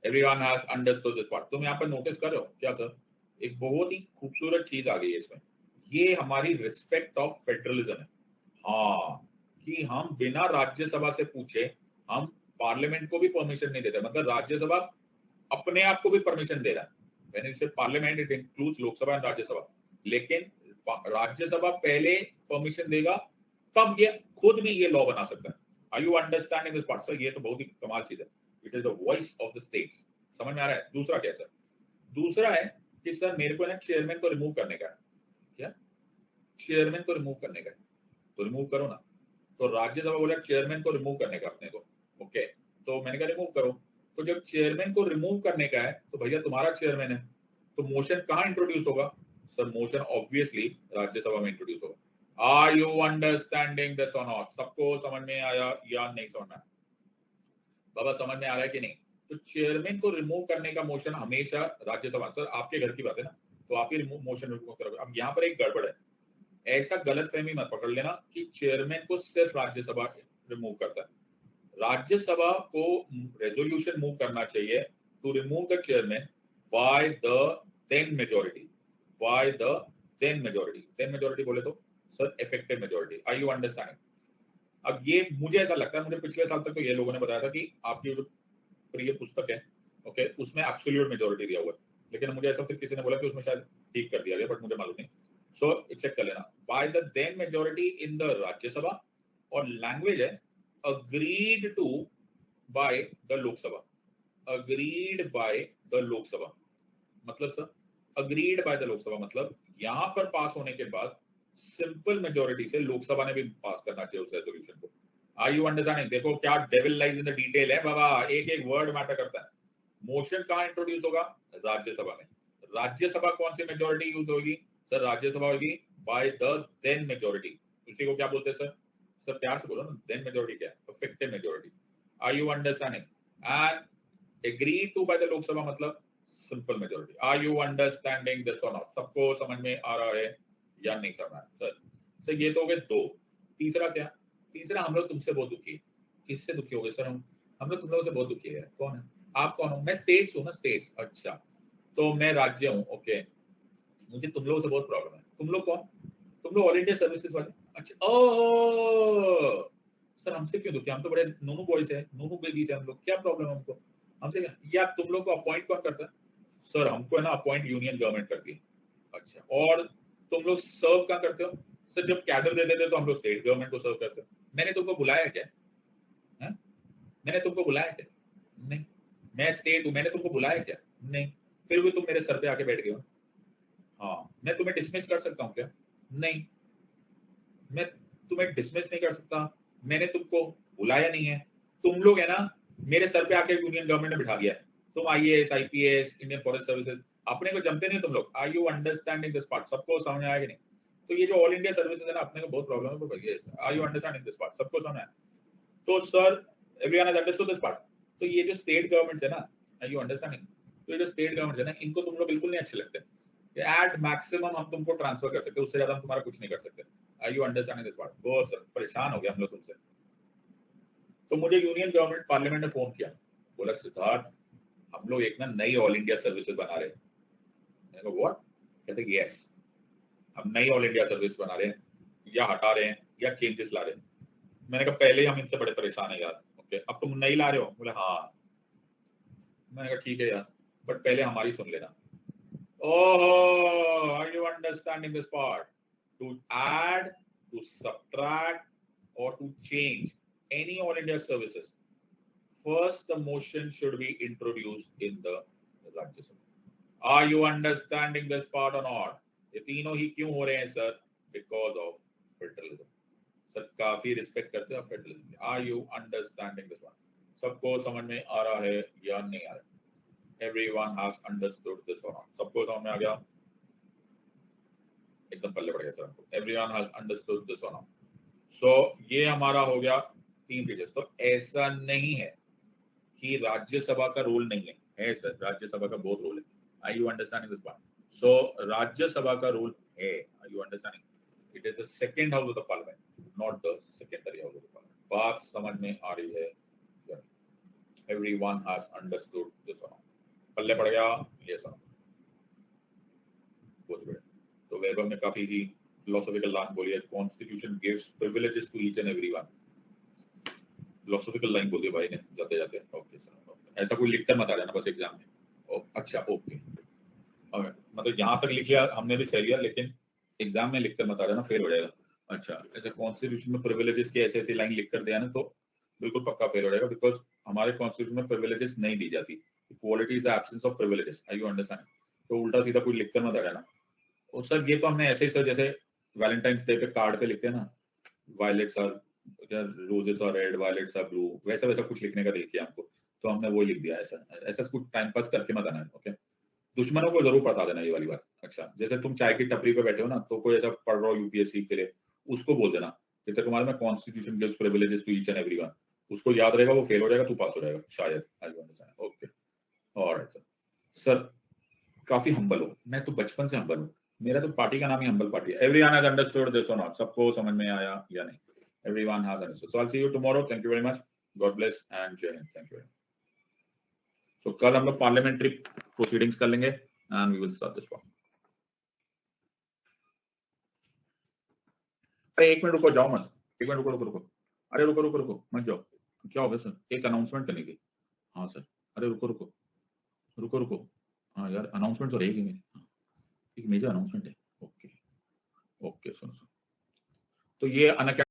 Everyone has understood this part? तुम यहाँ पर नोटिस कर रहे हो क्या सर? एक बहुत ही खूबसूरत चीज आ गई है इसमें। ये हमारी रिस्पेक्ट ऑफ फेडरलिज्म है। हाँ, कि हम बिना राज्यसभा से पूछे हम पार्लियामेंट को भी परमिशन नहीं देते। मतलब राज्यसभा अपने आप को भी परमिशन दे रहा है। When you say parliament, it includes Lok Sabha and Rajya Sabha, लेकिन राज्यसभा पहले परमिशन देगा तब ये खुद भी ये लॉ बना सकता है। Are you understanding this part sir? ये तो बहुत ही कमाल चीज है। It is the voice of the states. समझ में आ रहा है? दूसरा क्या सर? दूसरा है कि सर मेरे को ना चेयरमैन को रिमूव करने का है। क्या? चेयरमैन को रिमूव करने का है तो रिमूव करो ना। तो राज्यसभा बोला चेयरमैन को रिमूव करने का अपने को। ओके, तो मैंने कहा रिमूव करो। तो जब चेयरमैन को रिमूव करने का है तो भैया तुम्हारा चेयरमैन है, तो मोशन कहाँ इंट्रोड्यूस होगा सर? मोशन ऑब्वियसली राज्यसभा में इंट्रोड्यूस होगा। आर यू अंडरस्टैंडिंग दिस और नॉट? सबको समझ में आया या नहीं समझ में? बाबा समझ में आ रहा है कि नहीं? तो चेयरमैन को रिमूव करने का मोशन हमेशा राज्यसभा। सर आपके घर की बात है ना, तो आप ही मोशन रिमूव करोगे। अब यहाँ पर एक गड़बड़ है, ऐसा गलत फहमी मत पकड़ लेना कि चेयरमैन को सिर्फ राज्यसभा रिमूव करता है। राज्यसभा को रेजोल्यूशन मूव करना चाहिए to remove the chairman by the then majority. By the then majority. Then majority बोले तो sir effective majority. Are you understanding? अब ये मुझे ऐसा लगता है, मुझे पिछले साल तक तो ये लोगों ने बताया था कि आपकी जो प्रिय पुस्तक है ओके उसमें एब्सोल्यूट मेजोरिटी दिया हुआ है, लेकिन मुझे ऐसा फिर किसी ने बोला कि उसमें शायद ठीक कर दिया गया, बट मुझे मालूम नहीं। सो चेक कर लेना by the then majority in the Rajya Sabha, और लैंग्वेज है agreed to by the Lok Sabha. agreed by the Lok Sabha मतलब sir agreed by the Lok Sabha मतलब यहां पर पास होने के बाद सिंपल मेजोरिटी से लोकसभा ने भी पास करना चाहिए उस रेजोल्यूशन को। Are you understanding? देखो क्या devil lies in the detail है बाबा, एक एक वर्ड मैटर करता है। मोशन कहां इंट्रोड्यूस होगा? राज्यसभा में। राज्यसभा कौन सी मेजोरिटी यूज होगी सर? राज्यसभा होगी बाय द देन मेजोरिटी। उसी को क्या बोलते हैं सर? सर प्यार से बोलो ना, देन मेजोरिटी क्या है? Effective majority. Are you understanding? And agree to by the Lok Sabha मतलब simple majority. Are you understanding this और नॉट? सबको समझ में आ रहा है या नहीं समझ में? सर ये तो हो गए दो। तीसरा क्या? तीसरा हम लोग तुमसे बहुत दुखी है। किससे दुखी हो गए सर? हम लोग तुम लोगों से बहुत दुखी है। कौन है? आप कौन हो? मैं स्टेट्स हूँ ना, स्टेट्स। अच्छा, तो मैं राज्य हूँ। ओके, मुझे तुम लोगों से बहुत प्रॉब्लम है। तुम लोग कौन? तुम लोग ऑल इंडिया सर्विसेज वाले। अच्छा, ओ सर हमसे क्यों दुखी? हम तो बड़े नूनू बॉयज है, नूनू बेबीज है हम लोग। क्या प्रॉब्लम है हमको? हमसे क्या? या तुम लोग को अपॉइंट कौन करता है? सर हमको है ना अपॉइंट यूनियन गवर्नमेंट करती है। अच्छा, और तुम लोग सर्व क्या करते हो? सर जब कैडर दे देते तो हम लोग स्टेट गवर्नमेंट को सर्व करते हो। मैंने तुमको बुलाया क्या? है? मैंने तुमको बुलाया क्या? नहीं। मैं स्टेट हूं, मैंने तुमको बुलाया क्या? नहीं। फिर भी तुम मेरे सर पे आके बैठ गए हो। हाँ, मैं तुम्हें डिसमिस कर सकता हूँ क्या? नहीं, मैं तुम्हें डिसमिस नहीं कर सकता। मैंने तुमको बुलाया नहीं है। तुम लोग है ना मेरे सर पे आके यूनियन गवर्नमेंट ने बिठा दिया है। तुम IAS, IPS, Indian forest services, अपने को जमते नहीं तुम लोग। Are you understanding this part? सबको समझ आया कि नहीं? तो ये जो ऑल इंडिया सर्विसेज है ना, अपने को बहुत प्रॉब्लम है भैया। Are you understanding this part? सबको समझ आया? तो sir everyone has understood this part. तो ये जो स्टेट गवर्नमेंट्स है ना, आर यू अंडरस्टैंडिंग? तो ये जो स्टेट गवर्नमेंट्स है ना, इनको तुम लोग बिल्कुल नहीं अच्छे लगते। एट मैक्सिमम हम तुमको ट्रांसफर कर सकते हैं, उससे ज्यादा हम तुम्हारा कुछ नहीं कर सकते। Are you understanding this part? बहुत सर परेशान हो गया हम लोग तुमसे। तो मुझे यूनियन गवर्नमेंट पार्लियामेंट ने फोन किया, बोला सिद्धार्थ हम लोग एक ना नई ऑल इंडिया सर्विसेज बना रहे हैं। मैंने कहा व्हाट? कहते यस, हम नई ऑल इंडिया सर्विस बना रहे हैं, या हटा रहे हैं या चेंजेस ला रहे हैं। मैंने कहा पहले ही हम इनसे बड़े परेशान है यार। ओके, अब तुम नई ला रहे हो? बोले हाँ। मैंने कहा ठीक है यार, बट पहले हमारी सुन लेना। Oh, are you understanding this part? to add, to subtract, or to change any All India services, first the motion should be introduced in the Rajya Sabha. Are you understanding this part or not? ये तीनों ही क्यों हो रहे हैं sir? Because of federalism. Sir काफी रिस्पेक्ट करते हैं फेडरलिज्म की. Are you understanding this one? सबको समझ में आ रहा है या नहीं आ रहा? Everyone has understood this or not? सबको समझ में आ गया? एकदम पल्ले पड़ गया सर हमको. Everyone has understood this or not? So ये हमारा हो गया 3 फीचर्स. तो ऐसा नहीं है कि राज्यसभा का रोल नहीं है सर. राज्यसभा का बहुत रोल है. Are you understanding this part? So Rajya Sabha का रोल है. Are you understanding? It is the second house of the parliament, not the secondary house of the parliament. बात समझ में आ रही है? Everyone has understood this or not? पल्ले पड़ गया? Yes or no? बहुत बढ़िया. तो वैभव ने काफी ही philosophical लाइन बोली है. Constitution gives privileges to each and everyone. Philosophical line बोली भाई ने जाते जाते. Okay sir. ऐसा कोई लिखकर मत आ जाना बस एग्जाम में. अच्छा ओके. मतलब यहाँ तक लिख लिया हमने भी सही लिया, लेकिन एग्जाम में लिखकर मत आ जाना, फेल हो जाएगा. अच्छा ऐसा कॉन्स्टिट्यूशन में प्रिविलेजेस की ऐसी लाइन लिख कर दिया ना तो बिल्कुल पक्का फेल हो जाएगा, बिकॉज हमारे कॉन्स्टिट्यूशन में प्रिविलेजेस नहीं दी जाती. Equality is absence of privileges. I you understand? तो उल्टा सीधा कोई लिखकर मत आ जाना. और सर ये तो हमने ऐसे ही सर जैसे वैलेंटाइंस डे पे कार्ड पे लिखते हैं ना, violets are roses are red, violets are blue, वैसा वैसा कुछ लिखने का दिल किया हमको, तो हमने वो लिख दिया. ऐसा ऐसा कुछ टाइम पास करके मत आना. ओके, दुश्मनों को जरूर बता देना ये वाली बात. अच्छा जैसे तुम चाय की टपरी पे बैठे हो ना, तो कोई ऐसा पढ़ रहा हो यूपीएससी के लिए, उसको बोल देना कि तुम्हारे में constitution gives privileges to each and everyone. उसको याद रहेगा, वो फेल हो जाएगा, तू पास हो जाएगा शायद. I understand. Okay alright sir. Sir काफी हम्बल हो. मैं तो बचपन से हम्बल हूँ. मेरा तो पार्टी का नाम ही हम्बल पार्टी है. एवरीवन हैज अंडरस्टूड दिस और नॉट? सबको समझ में आया या नहीं? Everyone has understood. So I will see you tomorrow. Thank you very much. God bless and जय हिंद. Thank you. सो कल हम लोग पार्लियामेंट्री प्रोसीडिंग्स कर लेंगे and we will start this one. अरे एक मिनट रुको, जाओ मत. एक मिनट रुको. अरे रुको मत जाओ. क्या हो गया सर? एक अनाउंसमेंट करनी थी. हाँ सर. अरे रुको. हाँ यार अनाउंसमेंट तो रहेगी मेरी. एक मेजर अनाउंसमेंट है. ओके सुनो. तो ये